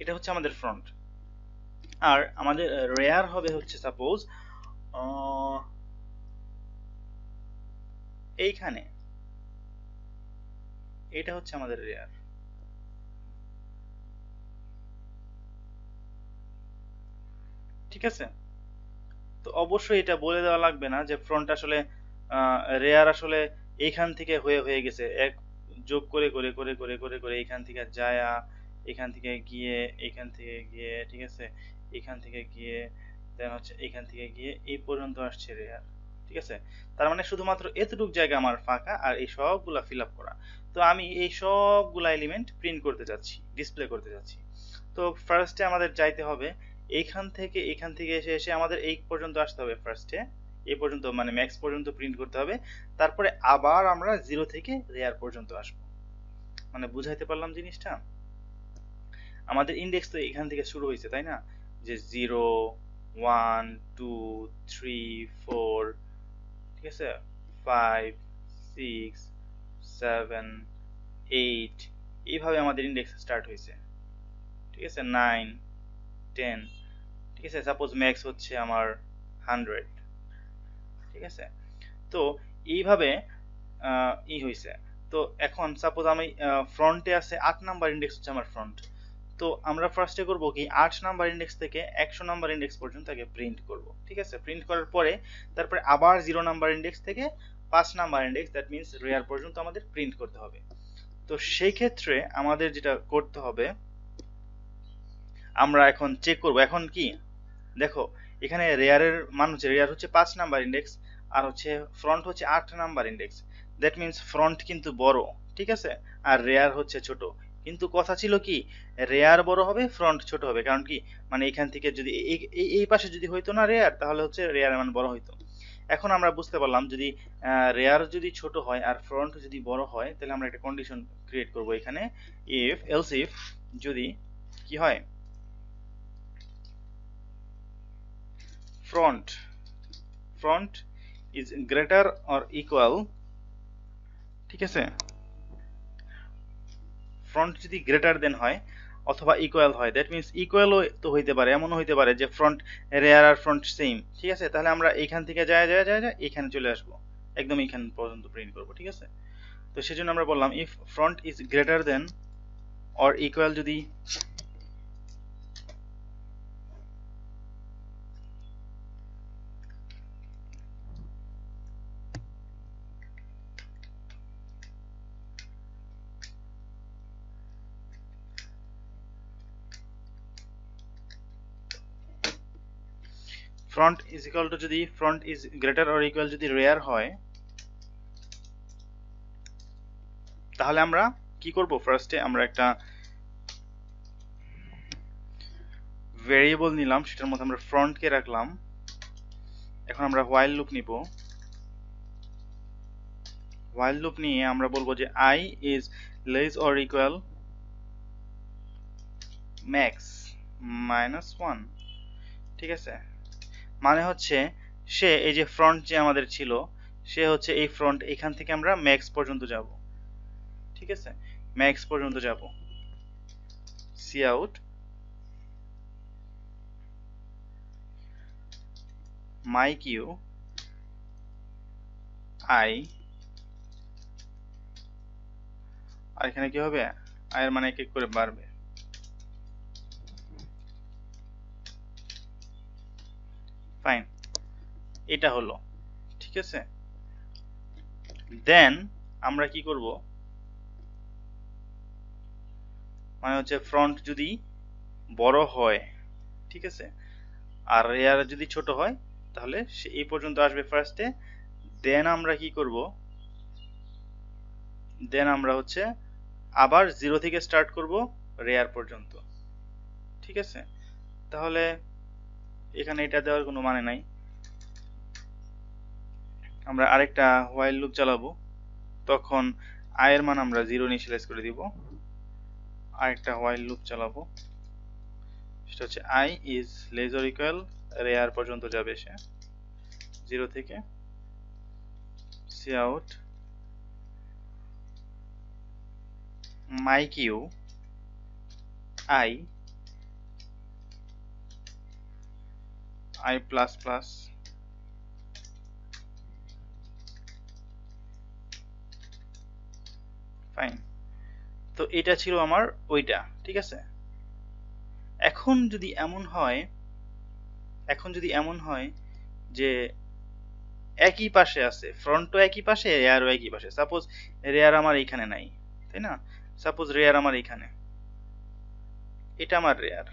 এটা হচ্ছে আমাদের ফ্রন্ট, আর আমাদের রেয়ার হবে হচ্ছে সাপোজ এইখানে। এটা হচ্ছে আমাদের রেয়ার। ঠিক আছে, তো অবশ্যই এটা বলে দেওয়া লাগবে না যে ফ্রন্ট আসলে রেয়ার আসলে এইখান থেকে হয়ে হয়ে গেছে, এক যোগ করে করে করে করে করে করে এখান থেকে যায়া, এখান থেকে গিয়ে, এখান থেকে গিয়ে, ঠিক আছে, এখান থেকে গিয়ে, দেন হচ্ছে এখান থেকে গিয়ে এই পর্যন্ত আসছে রেয়ার। ঠিক আছে, তার মানে শুধুমাত্র এতটুক জায়গা আমার ফাঁকা আর এই সবগুলা ফিল আপ করা। তো আমি এই সবগুলা এলিমেন্ট প্রিন্ট করতে যাচ্ছি, ডিসপ্লে করতে যাচ্ছি। তো ফার্স্টে আমাদের যাইতে হবে এখান থেকে এসে এসে আমাদের এই পর্যন্ত আসতে হবে। ফার্স্টে এই পর্যন্ত মানে ম্যাক্স পর্যন্ত প্রিন্ট করতে হবে, তারপরে আবার আমরা 0 থেকে রেয়ার পর্যন্ত আসবো। মানে বুঝাইতে পারলাম জিনিসটা? আমাদের ইন্ডেক্স তো এখান থেকে শুরু হয়েছে, তাই না? যে 0 1 2 3 4, ঠিক আছে, 5 6 7 8, এইভাবে আমাদের ইন্ডেক্স স্টার্ট হয়েছে। ঠিক আছে, 9 10, ঠিক আছে। সাপোজ ম্যাক্স হচ্ছে আমার 100, ঠিক আছে। তো এইভাবে হয়েছে। তো এখন সাপোজ আমি ফ্রন্টে আছে 8 নাম্বার ইন্ডেক্স হচ্ছে আমার ফ্রন্ট। তো আমরা ফার্স্টে করব কি 8 নাম্বার ইন্ডেক্স থেকে 100 নাম্বার ইন্ডেক্স পর্যন্ত আগে প্রিন্ট করব, ঠিক আছে। প্রিন্ট করার পরে তারপরে আবার 0 নাম্বার ইন্ডেক্স থেকে 5 number index, that means rare পর্যন্ত আমাদের প্রিন্ট করতে হবে। তো সেই ক্ষেত্রে আমাদের যেটা করতে হবে, আমরা এখন চেক করব। এখন কি দেখো, এখানে রেয়ারের মান হচ্ছে, রেয়ার হচ্ছে 5 নাম্বার ইন্ডেক্স আর হচ্ছে ফ্রন্ট হচ্ছে 8 number index, that means front কিন্তু বড়, ঠিক আছে, আর রেয়ার হচ্ছে ছোট। কিন্তু কথা ছিল কি, রেয়ার বড় হবে ফ্রন্ট ছোট হবে, কারণ কি মানে এখান থেকে যদি এই পাশে যদি হইতো না রেয়ার, তাহলে হচ্ছে রেয়ার মান বড় হইতো। এখন আমরা বুঝতে পারলাম যদি রেয়ার যদি ছোট হয় আর ফ্রন্ট যদি বড় হয়, তাহলে আমরা একটা কন্ডিশন ক্রিয়েট করব এখানে, ইফ এলস ইফ যদি কি হয়, front is greater or equal, ঠিক আছে, ফ্রন্ট যদি গ্রেটার দেন হয় অথবা ইকুয়াল হয়, দ্যাট মিন্স ইকুয়ালও তো হইতে পারে, এমনও হইতে পারে যে ফ্রন্ট রেয়ার আর ফ্রন্ট সেম, ঠিক আছে। তাহলে আমরা এইখান থেকে যায় এখানে চলে আসবো, একদম এইখান পর্যন্ত প্রিন্ট করব, ঠিক আছে। তো সেজন্য আমরা বললাম if front is greater than or equal, যদি ফ্রন্ট ইজ ইকুয়াল টু, যদি front is greater or equal যদি রেয়ার হয়, তাহলে আমরা কি করব, ফার্স্টে আমরা একটা ভেরিয়েবল নিলাম, সেটার মধ্যে আমরা ফ্রন্টকে রাখলাম। এখন আমরা হোয়াইল লুপ নিব, হোয়াইল লুপ নিয়ে আমরা বলবো যে i is less or equal max minus 1, ঠিক আছে। মানে হচ্ছে সে এই যে ফ্রন্ট যে আমাদের ছিল, সে হচ্ছে এই ফ্রন্ট, এখান থেকে আমরা ম্যাক্স পর্যন্ত যাব, ঠিক আছে, ম্যাক্স পর্যন্ত যাব। cout myq i, আর এখানে কি হবে, i এর মানে এক এক করে বাড়বে, ফাইন, এটা হলো, ঠিক আছে। দেন আমরা কি করব, মানে হচ্ছে ফ্রন্ট যদি বড় হয়, ঠিক আছে, আর রেয়ার যদি ছোট হয়, তাহলে সে এই পর্যন্ত আসবে ফার্স্টে। দেন আমরা কি করব, দেন আমরা হচ্ছে আবার 0 থেকে স্টার্ট করব রেয়ার পর্যন্ত, ঠিক আছে। তাহলে এখানে এটা দেওয়ার কোনো মানে নাই, আমরা আরেকটা হোয়াইল লুপ চালাবো, তখন i এর মান আমরা 0 ইনিশিয়ালাইজ করে দিব। আরেকটা হোয়াইল লুপ চালাবো, সেটা হচ্ছে i is less or equal, rare পর্যন্ত যাবে সে 0 থেকে, cout myq i plus plus, fine. তো এটা ছিল আমার ওইটা, ঠিক আছে। এখন যদি এমন হয়, এখন যদি এমন হয় যে একই পাশে আছে, ফ্রন্টও একই পাশে রেয়ারও একই পাশে, সাপোজ রেয়ার আমার এইখানে নাই, তাই না, সাপোজ রেয়ার আমার এইখানে, এটা আমার রেয়ার,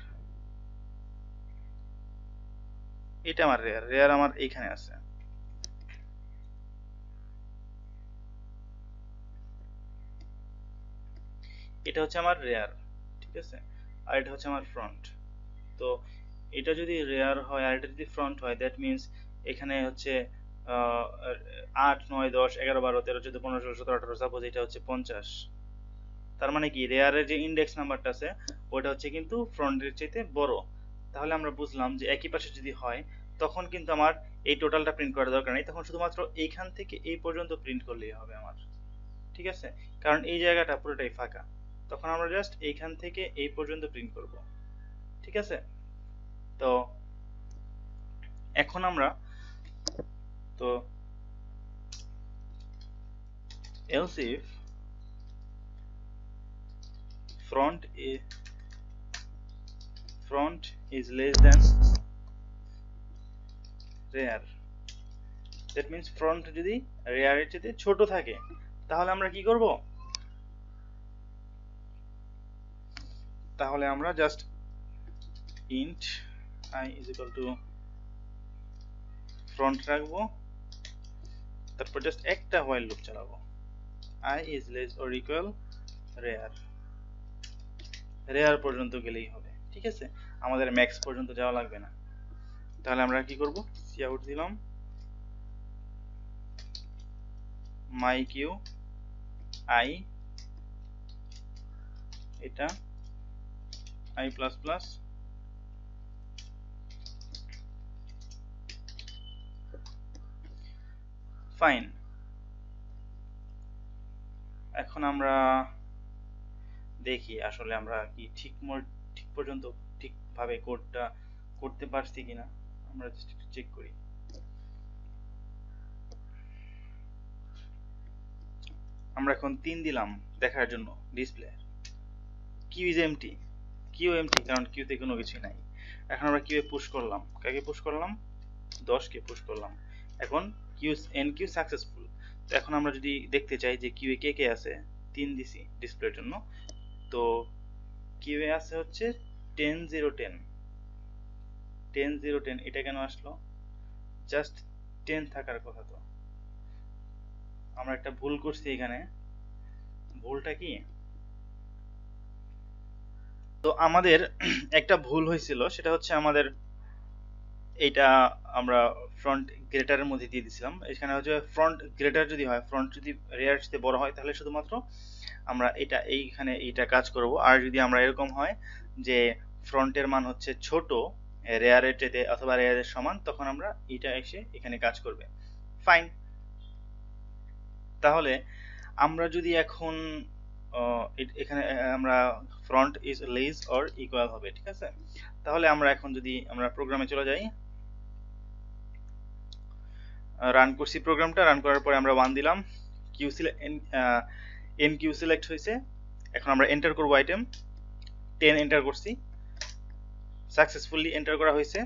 এটা আমার রেয়ার, রেয়ার আমার এইখানে আছে, এটা হচ্ছে আমার রেয়ার, ঠিক আছে, আর এটা হচ্ছে আমার ফ্রন্ট। তো এটা যদি রেয়ার হয় আর এটা যদি ফ্রন্ট হয়, দ্যাট মিন্স এখানে হচ্ছে 8 9 10 11 12 13 14 15 16 17 18, সাপোজ এটা হচ্ছে 50, তার মানে কি রেয়ারের যে ইন্ডেক্স নাম্বারটা আছে ওটা হচ্ছে কিন্তু ফ্রন্টের চাইতে বড়। তাহলে আমরা বুঝলাম যে একই পাশে যদি হয়, তখন কিন্তু আমার এই টোটালটা প্রিন্ট করার দরকার নেই, তখন শুধুমাত্র এইখান থেকে এই পর্যন্ত প্রিন্ট করলেই হবে আমার, ঠিক আছে, কারণ এই জায়গাটা পুরোটাই ফাঁকা। তখন আমরা জাস্ট এইখান থেকে এই পর্যন্ত প্রিন্ট করব, ঠিক আছে। তো এখন আমরা তো else if front is less than rear, that means front যদি rear এর চেয়ে ছোট থাকে তাহলে আমরা কি করব, তাহলে আমরা just int I is equal to front রাখবো, তারপর জাস্ট একটা while loop চালাবো, I is less or equal rear পর্যন্ত গেলেই হবে। ঠিক আছে, আমাদের ম্যাক্স পর্যন্ত যাওয়া লাগবে না। তাহলে আমরা কি করব, cout দিলাম myQ I, এটা I++, ফাইন। এখন আমরা দেখি আসলে আমরা কি ঠিক পর্যন্ত ঠিকভাবে কোডটা করতে পারছি কিনা, আমরা জাস্ট একটু চেক করি। আমরা এখন 3 দিলাম দেখার জন্য display, queue is empty, queue empty কারণ কিউতে কোনো কিছু নাই। এখন আমরা কিউ এ পুশ করলাম, কাকে পুশ করলাম, 10 কে পুশ করলাম। এখন কিউ এন কিউ সাকসেসফুল। তো এখন আমরা যদি দেখতে চাই যে কিউ এ কে কে আছে, 3 দিছি ডিসপ্লের জন্য, তো কিউ এ আছে হচ্ছে 10 0 10 10 0 10, এটা কেন আসলো, জাস্ট 10 থাকার কথা। তো আমরা একটা ভুল করছি এখানে, ভুলটা কি, তো আমাদের একটা ভুল হয়েছিল, সেটা হচ্ছে আমাদের এইটা আমরা ফ্রন্ট গ্রেটারের মধ্যে দিয়ে দিছিলাম। এখানে হচ্ছে ফ্রন্ট গ্রেটার যদি হয়, ফ্রন্ট যদি রেয়ার সাথে বড় হয় তাহলে শুধুমাত্র আমরা এটা এইখানে এইটা কাজ করব, আর যদি আমরা এরকম হয় যে ফ্রন্টের মান হচ্ছে ছোট রেয়ারের চেয়ে অথবা রেয়ারের সমান, তখন আমরা এটা এসে এখানে কাজ করবে। ফাইন। তাহলে আমরা যদি এখন এখানে আমরা front is less or equal হবে, ঠিক আছে। তাহলে আমরা এখন যদি আমরা প্রোগ্রামে চলে যাই, রান করছি প্রোগ্রামটা, রান করার পরে আমরা 1 দিলাম, queue select enqueue select হয়েছে। এখন আমরা এন্টার করব আইটেম, 10 এন্টার করছি, সাকসেসফুলি এন্টার করা হয়েছে।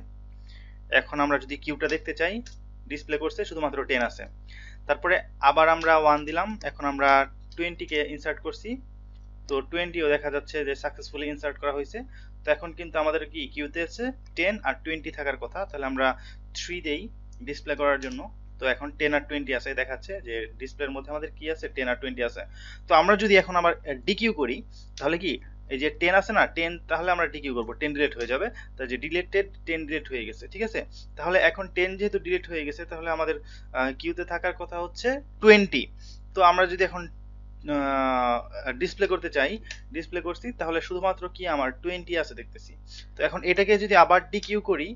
এখন আমরা যদি কিউটা দেখতে চাই, ডিসপ্লে করছে শুধুমাত্র 10 আছে। তারপরে আবার আমরা 1 দিলাম, এখন আমরা 20 কে ইনসার্ট করছি, তো 20 ও দেখা যাচ্ছে যে সাকসেসফুলি ইনসার্ট করা হয়েছে। তো এখন কিন্তু আমাদের কি কিউতে আছে 10 আর 20 থাকার কথা, তাহলে আমরা 3 দেই ডিসপ্লে করার জন্য। তো এখন 10 আর 20 আছে, দেখাচ্ছে যে ডিসপ্লের মধ্যে আমাদের কি আছে 10 আর 20 আছে। তো আমরা যদি এখন আবার ডিকিউ করি, তাহলে কি এই যে 10 আছে না, 10 তাহলে আমরা ডিকিউ করব, 10 ডিলিট হয়ে যাবে। তাহলে যে ডিলিটেড 10 ডিলিট হয়ে গেছে, ঠিক আছে। তাহলে এখন 10 যেহেতু ডিলিট হয়ে গেছে, তাহলে আমাদের কিউতে থাকার কথা হচ্ছে 20। তো আমরা যদি এখন ডিসপ্লে করতে চাই, ডিসপ্লে করছি, তাহলে শুধুমাত্র কি আমার 20 আছে দেখতেছি। তো এখন এটাকে যদি আবার ডিকিউ করি,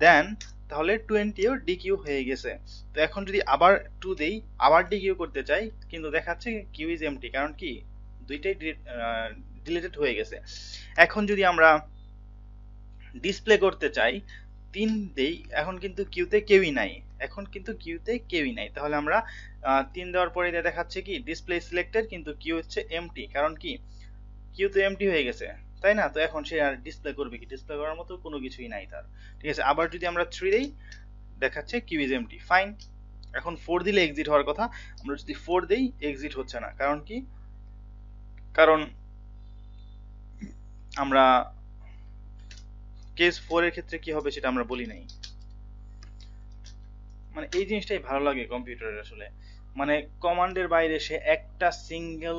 দেন তাহলে 20 ও ডিকিউ হয়ে গেছে। তো এখন যদি আবার 2 দেই, আবার ডিকিউ করতে চাই, কিন্তু দেখাচ্ছে কিউ ইজ এমটি, কারণ কি দুইটাই ডিলিটেড হয়ে গেছে। এখন যদি আমরা ডিসপ্লে করতে চাই, 3 দেই, এখন কিন্তু কিউতে কেউই নাই, এখন কিন্তু কিউতে কেউই নাই। তাহলে আমরা 3 দেওয়ার পরে দেখাচ্ছে কি ডিসপ্লে সিলেক্টেড, কিন্তু কিউ হচ্ছে এমটি, কারণ কি কিউ তো এমটি হয়ে গেছে, তাই না। তো এখন সে আর ডিসপ্লে করবে কি, ডিসপ্লে করার মতো কোনো কিছুই নাই তার, ঠিক আছে। আবার যদি আমরা 3 দেই, দেখাচ্ছে কিউ ইজ এমটি, ফাইন। এখন 4 দিলে এক্সিট হওয়ার কথা, আমরা যদি 4 দেই এক্সিট হচ্ছে না, কারণ কি, কারণ আমরা কেস 4 এর ক্ষেত্রে কি হবে সেটা আমরা বলি নাই। মানে এই জিনিসটাই ভালো লাগে কম্পিউটারের আসলে, মানে কমান্ডের বাইরে সে একটা সিঙ্গেল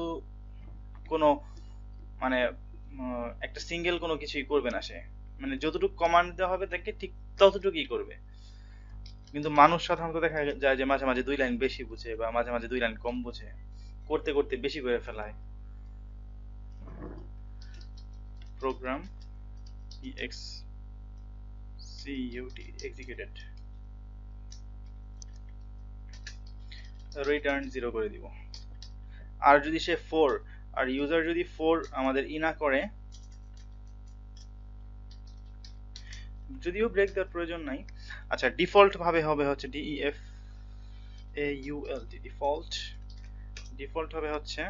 কোনো মানে একটা সিঙ্গেল কোনো কিছুই করবে না সে, মানে যতটুকু কমান্ড দেওয়া হবে তাকে ঠিক ততটুকুই করবে। কিন্তু মানুষ সাধারণত দেখা যায় যে মাঝে মাঝে 2 লাইন বেশি বুঝে বা মাঝে মাঝে 2 লাইন কম বুঝে, করতে করতে বেশি করে ফেলায়। প্রোগ্রাম executed, রিটার্ন 0 করে দিব। আর যদি সে 4 আর ইউজার যদি 4 আমাদের ই না করে, যদিও ব্রেক দেওয়ার প্রয়োজন নাই, আচ্ছা ডিফল্ট ভাবে হবে হচ্ছে def ডিফল্ট ডিফল্ট হবে হচ্ছে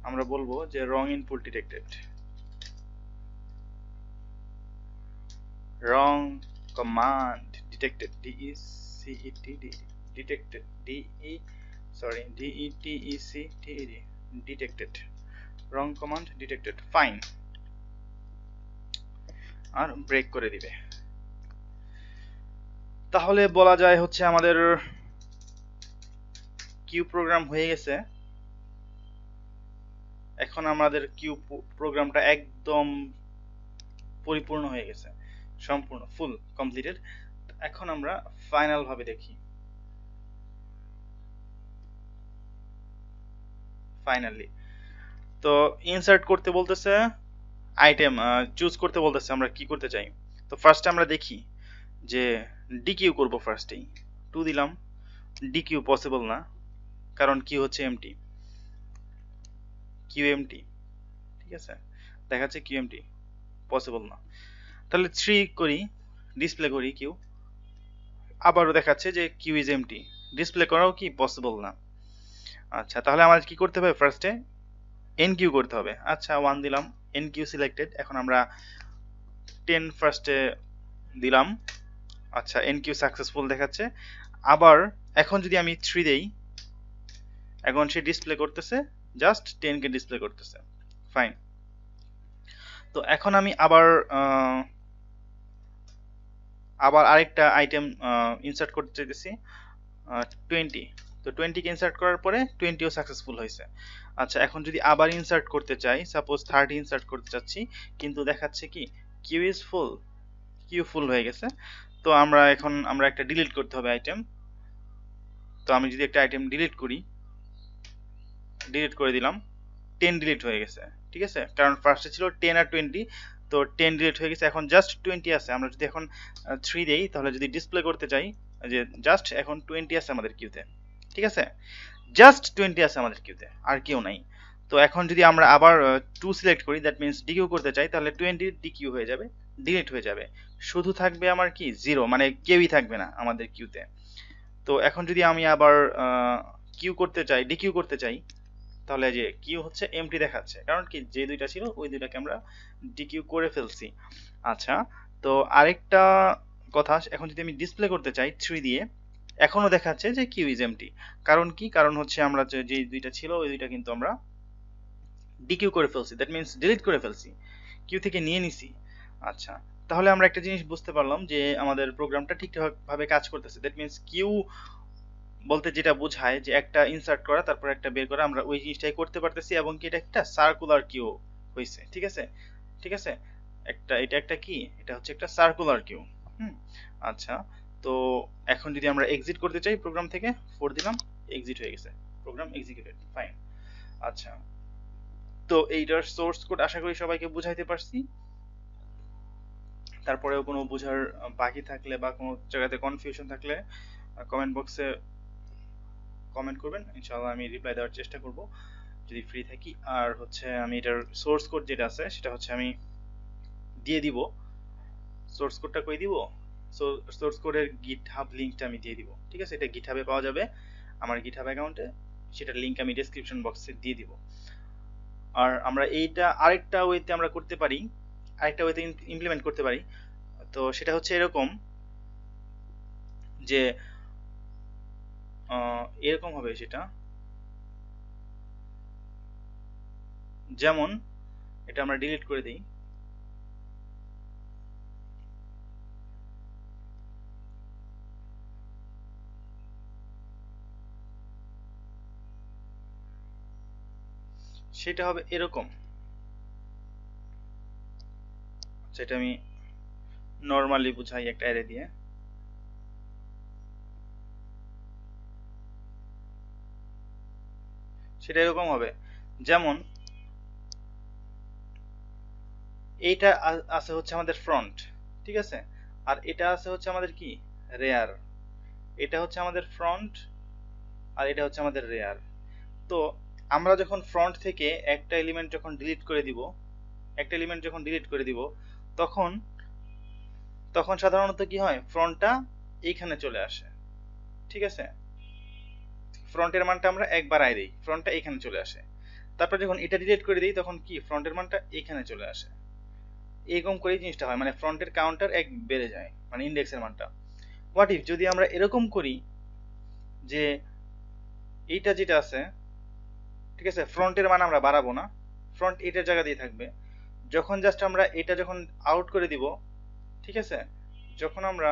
আমরা বলবো যে রং ইনপুট ডিটেক্টেড, রং কমান্ড ডিটেক্টেড, ডিটেক্টেড, ডিটেক্টেড, রং কমান্ড ডিটেক্টেড, ফাইন। আর ব্রেক করে দিবে। তাহলে বলা যায় হচ্ছে আমাদের কিউ প্রোগ্রাম হয়ে গেছে। এখন আমাদের কিউ প্রোগ্রামটা একদম পরিপূর্ণ হয়ে গেছে, সম্পূর্ণ ফুল কমপ্লিটেড। এখন আমরা ফাইনাল ভাবে দেখি। ফাইনালি তো ইনসার্ট করতে বলতেছে, আইটেম চুজ করতে বলতেছে আমরা কি করতে চাই। তো ফার্স্টে আমরা দেখি যে ডিকিউ করব, ফার্স্টেই 2 দিলাম। ডিকিউ পসিবল না, কারণ কি হচ্ছে এমটি, কিউ এমটি, ঠিক আছে, দেখাচ্ছে কিউ এমটি, পসিবল না। তাহলে 3 করি, ডিসপ্লে করি কিউ, আবারও দেখাচ্ছে যে কিউ ইজ এমটি, ডিসপ্লে করাও কি পসিবল না। আচ্ছা, তাহলে আমাদের কি করতে হবে, ফার্স্টে এন কিউ করতে হবে। আচ্ছা 1 দিলাম, এন কিউ সিলেক্টেড। এখন আমরা 10 ফার্স্টে দিলাম। আচ্ছা এন কিউ সাকসেসফুল দেখাচ্ছে। আবার এখন যদি আমি 3 দেই, এখন সে ডিসপ্লে করতেছে জাস্ট 10 কে ডিসপ্লে করতেছে, ফাইন। তো এখন আমি আবার আরেকটা আইটেম ইনসার্ট করতে চাইতেছি, 20। তো 20 কে ইনসার্ট করার পরে 20ও সাকসেসফুল হয়েছে। আচ্ছা এখন যদি আবার ইনসার্ট করতে চাই, সাপোজ 30 ইনসার্ট করতে চাচ্ছি, কিন্তু দেখাচ্ছে কি কিউ ইজ ফুল, কিউ ফুল হয়ে গেছে। তো আমরা একটা ডিলিট করতে হবে আইটেম। তো আমি যদি একটা আইটেম ডিলিট করি, ডিলিট করে দিলাম, 10 ডিলিট হয়ে গেছে, ঠিক আছে, কারণ ফার্স্টে ছিল 10 আর 20, তো 10 ডিলিট হয়ে গেছে, এখন জাস্ট 20 আছে। আমরা যদি এখন 3 দেই, তাহলে যদি ডিসপ্লে করতে চাই, যে জাস্ট এখন 20 আছে আমাদের কিউতে, ঠিক আছে, জাস্ট 20 আছে আমাদের কিউতে, আর কেউ নাই। তো এখন যদি আমরা আবার 2 সিলেক্ট করি, দ্যাট মিন্স ডিকিউ করতে চাই, তাহলে 20 ডিকিউ হয়ে যাবে, ডিলিট হয়ে যাবে, শুধু থাকবে আমার কি 0, মানে কেউই থাকবে না আমাদের কিউতে। তো এখন যদি আমি আবার কিউ করতে চাই, ডিকিউ করতে চাই, তাহলে যে কিউ হচ্ছে এমটি দেখাচ্ছে, কারণ কি যে দুইটা ছিল ওই দুইটাকে আমরা ডিকিউ করে ফেলছি। আচ্ছা, তো আরেকটা কথা, এখন যদি আমি ডিসপ্লে করতে চাই 3 দিয়ে, এখনো দেখাচ্ছে যে কিউ ইজ এমটি, কারণ কি, কারণ হচ্ছে আমরা যে দুইটা ছিল ওই দুইটা কিন্তু আমরা ডিকিউ করে ফেলছি, দ্যাট মিন্স ডিলিট করে ফেলছি, কিউ থেকে নিয়ে নিছি। আচ্ছা, তাহলে আমরা একটা জিনিস বুঝতে পারলাম যে আমাদের প্রোগ্রামটা ঠিকঠাক ভাবে কাজ করতেছে। দ্যাট মিন্স কিউ বলতে যেটা বোঝায় যে একটা ইনসার্ট করা তারপর একটা বের করা, আমরা ওই জিনিসটাই করতে পারতেছি, এবং কি এটা একটা সার্কুলার কিউ হয়েছে, ঠিক আছে, ঠিক আছে, এটা একটা কি, এটা হচ্ছে একটা সার্কুলার কিউ। আচ্ছা, তো এখন যদি আমরা এক্সিট করতে চাই প্রোগ্রাম থেকে, 4 দিলাম, এক্সিট হয়ে গেছে, প্রোগ্রাম এক্সিকিউটেড, ফাইন। আচ্ছা, তো এইটার সোর্স কোড আশা করি সবাইকে বুঝাইতে পারছি। তারপরেও কোনো বোঝার বাকি থাকলে বা কোনো জায়গাতে কনফিউশন থাকলে কমেন্ট বক্সে কমেন্ট করবেন, ইনশাআল্লাহ আমি রিপ্লাই দেওয়ার চেষ্টা করব যদি ফ্রি থাকি। আর হচ্ছে আমি এটার সোর্স কোড যেটা আছে সেটা হচ্ছে আমি দিয়ে দিব। সোর্স কোডটা কই দিব, সোর্স কোডের গিটহাব লিংকটা আমি দিয়ে দিব, ঠিক আছে, এটা গিটহাবে পাওয়া যাবে আমার গিটহাব অ্যাকাউন্টে, সেটার লিংক আমি ডেসক্রিপশন বক্সে দিয়ে দিব। আর আমরা এইটা আরেকটা ওয়েতে আমরা করতে পারি, আরেকটা ওয়েতে ইমপ্লিমেন্ট করতে পারি। তো সেটা হচ্ছে এরকম যে এরকম হবে সেটা, যেমন এটা আমরা ডিলিট করে দিই, সেটা হবে এরকম। সেটা আমি নর্মালি বুঝাই একটা অ্যারে দিয়ে। সেটা এরকম হবে, যেমন এইটা আছে হচ্ছে আমাদের ফ্রন্ট, ঠিক আছে, আর এটা আছে হচ্ছে আমাদের কি রেয়ার, এটা হচ্ছে আমাদের ফ্রন্ট আর এটা হচ্ছে আমাদের রেয়ার। তো আমরা যখন ফ্রন্ট থেকে একটা এলিমেন্ট যখন ডিলিট করে দিব, একটা এলিমেন্ট যখন ডিলিট করে দিব, তখন সাধারণত কি হয়, ফ্রন্টটা এইখানে চলে আসে, ঠিক আছে, ফ্রন্টের মানটা আমরা একবার আয় দিই, ফ্রন্টটা এখানে চলে আসে। তারপর যখন এটা ডিলিট করে দিই তখন কি ফ্রন্টের মানটা এখানে চলে আসে। এরকম করেই জিনিসটা হয়, মানে ফ্রন্টের কাউন্টার এক বেড়ে যায়, মানে ইন্ডেক্সের মানটা। হোয়াট ইফ যদি আমরা এরকম করি যে এইটা যেটা আছে, ঠিক আছে, ফ্রন্টের মান আমরা বাড়াবো না, ফ্রন্ট এটার জায়গা দিয়ে থাকবে। যখন জাস্ট আমরা এটা যখন আউট করে দিব, ঠিক আছে, যখন আমরা,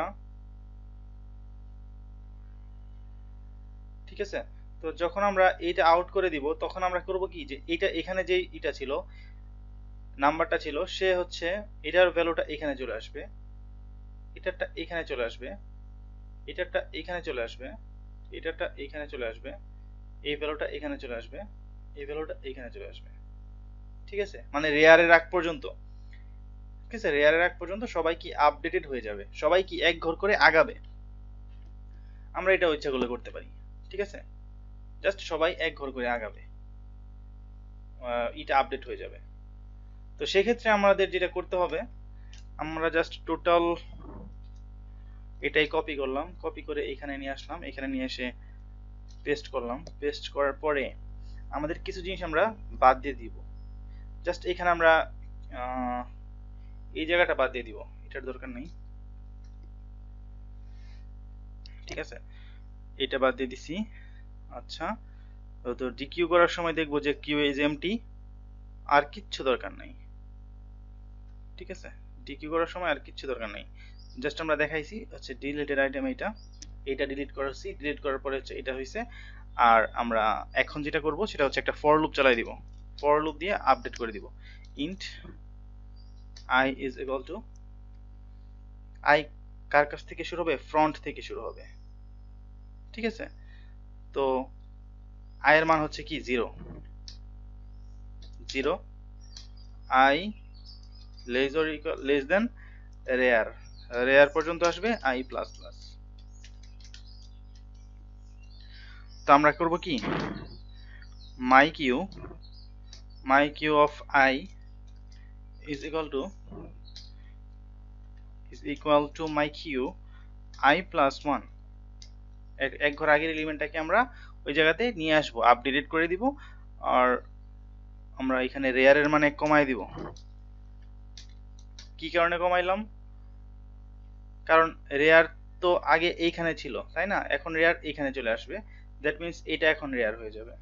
ঠিক আছে, তো যখন আমরা এইটা আউট করে দিব তখন আমরা করব কি, যে এইটা এখানে যে এটা ছিল, নাম্বারটা ছিল, সে হচ্ছে এটার ভ্যালুটা এখানে চলে আসবে, এটারটা এখানে চলে আসবে, এটারটা এখানে চলে আসবে, এটারটা এখানে চলে আসবে, এই ভ্যালুটা এখানে চলে আসবে, এই ভ্যালুটা এখানে চলে আসবে। ঠিক আছে, মানে রেয়ারের আগ পর্যন্ত, ঠিক আছে, রেয়ারের আগ পর্যন্ত সবাই কি আপডেটেড হয়ে যাবে, সবাই কি এক ঘর করে আগাবে। আমরা এটা ইচ্ছা করলে করতে পারি, ঠিক আছে, জাস্ট সবাই এক ঘর করে আগাবে, এটা আপডেট হয়ে যাবে। তো সেক্ষেত্রে আমাদের যেটা করতে হবে, আমরা জাস্ট টোটাল এটাই কপি করলাম, কপি করে এখানে নিয়ে আসলাম, এখানে নিয়ে এসে পেস্ট করলাম, পেস্ট করার পরে আমাদের কিছু জিনিস আমরা বাদ দিয়ে দিব। জাস্ট এখানে আমরা এই জায়গাটা বাদ দিয়ে দিব, এটার দরকার নেই, ঠিক আছে, এটা বাদ দিয়ে দিছি। আচ্ছা, তো ডিকিউ করার সময় দেখবো যে কিউ ইজ এমটি, আর কিচ্ছু দরকার নাই, ঠিক আছে, ডিকিউ করার সময় আর কিচ্ছু দরকার নেই। জাস্ট আমরা দেখাইছি হচ্ছে ডিলিটেড আইটেম, এটা ডিলিট করেছি, ডিলিট করার পরে হচ্ছে এটা হয়েছে। আর আমরা এখন যেটা করব সেটা হচ্ছে একটা ফর লুপ চালাই দিব, ফর লুপ দিয়ে আপডেট করে দিব। Int i is equal two, i কার কাছ থেকে শুরু হবে, ফ্রন্ট থেকে শুরু হবে, ঠিক আছে। তো i এর মান হচ্ছে কি 0, 0, i less or equal less than rare, rare পর্যন্ত আসবে i প্লাস প্লাস। তো আমরা করব কি, my q of i is equal to my q i plus 1, এক ঘর আগের এলিমেন্টটাকে আমরা ওই জায়গাতে নিয়ে আসব, আপডেট করে দিব। আর আমরা এখানে রেয়ারের মানে কমাই দিব। কি কারণে কমাইলাম, কারণ রেয়ার তো আগে এইখানে ছিল, তাই না, এখন রেয়ার এইখানে চলে আসবে, দ্যাট মিন্স এটা এখন রেয়ার হয়ে যাবে,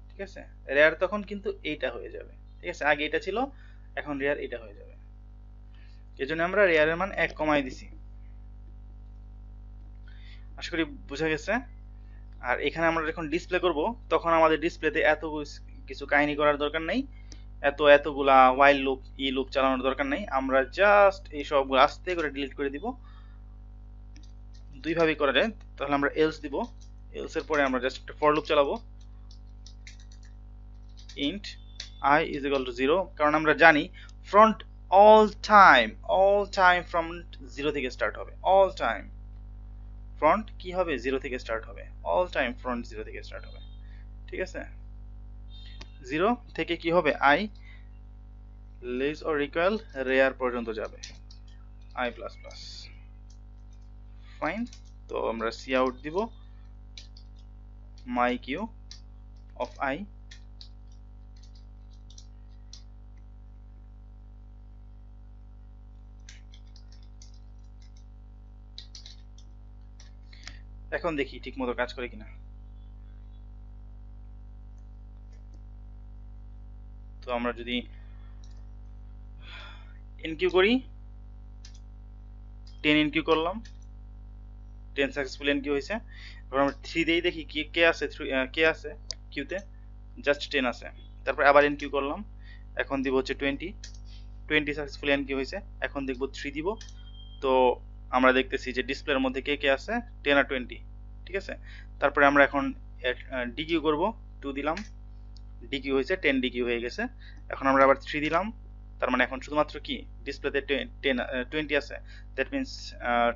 ঠিক আছে, রেয়ার তখন কিন্তু এইটা হয়ে যাবে, ঠিক আছে, আগে এটা ছিল, এখন রেয়ার এটা হয়ে যাবে। এজন্য আমরা রেয়ারের মান 1 কমাই দিছি। আশা করি বোঝা গেছে। আর এখানে আমরা যখন ডিসপ্লে করব তখন আমাদের ডিসপ্লেতে এত কিছু কাহিনী করার দরকার নেই, এতগুলা while লুপ লুপ চালানোর দরকার নেই। আমরা জাস্ট এই সবগুলো আস্তে করে ডিলিট করে দিব। দুই ভাবে করা যায়, তাহলে আমরা এলস দিব, এলস এর পরে আমরা জাস্ট একটা ফর লুপ চালাবো, int i is equal to 0, কারণ আমরা জানি ফ্রন্ট অল টাইম ফ্রন্ট 0 থেকে স্টার্ট হবে, অল টাইম ফ্রন্ট কি হবে 0 থেকে স্টার্ট হবে, অল টাইম ফ্রন্ট 0 থেকে স্টার্ট হবে, ঠিক আছে। 0 থেকে কি হবে, i less or equal rare পর্যন্ত যাবে, i প্লাস প্লাস, ফাইন। তো আমরা সি আউট দিব my q of i এখন দেখি ঠিক মতো কাজ করে কিনা। তো আমরা যদি এনকিউ করি, 10 এনকিউ করলাম, 10 সাকসেসফুল এনকিউ হয়েছে। এবার আমরা 3 দেই, দেখি কে আছে, কে আছে কিউতে, জাস্ট 10 আছে। তারপর আবার এনকিউ করলাম, এখন দিব হচ্ছে 20 সাকসেসফুল এনকিউ হয়েছে। এখন দেখব 3 দিব, তো আমরা দেখতেছি যে ডিসপ্লের মধ্যে কে কে আছে, 10 আর 20, ঠিক আছে। তারপরে আমরা এখন ডিকিউ করব, 2 দিলাম, ডিকিউ হয়েছে, 10 ডিকিউ হয়ে গেছে। এখন আমরা আবার 3 দিলাম, তার মানে এখন শুধুমাত্র কি ডিসপ্লেতে 20 আছে, দ্যাট মিন্স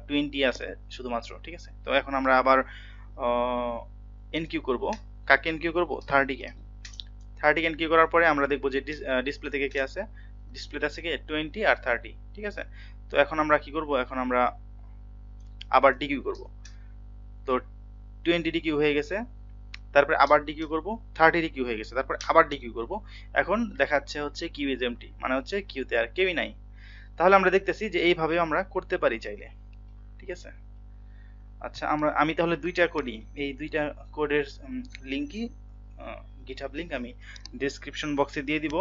20 আছে শুধুমাত্র, ঠিক আছে। তো এখন আমরা আবার এনকিউ করব, কাকে এনকিউ করব, 30 কে এনকিউ করার পরে আমরা দেখব যে ডিসপ্লে থেকে কে আছে, ডিসপ্লেতে আছে কি 20 আর 30, ঠিক আছে। তো এখন আমরা কি করব, এখন আমরা আবার ডিকিউ করব, তো 20 ডিকিউ হয়ে গেছে, তারপরে আবার ডিকিউ করব, 30 ডিকিউ হয়ে গেছে, তারপরে আবার ডিকিউ করব। এখন দেখাচ্ছে হচ্ছে কিউ ইজ এমটি, মানে হচ্ছে কিউতে আর কেউই নাই। তাহলে আমরা দেখতেছি যে এইভাবে আমরা করতে পারি চাইলে, ঠিক আছে। আচ্ছা আমি তাহলে দুইটা কোডই, এই দুইটা কোডের লিঙ্কই, গিটহাব লিঙ্ক আমি ডেসক্রিপশন বক্সে দিয়ে দিব।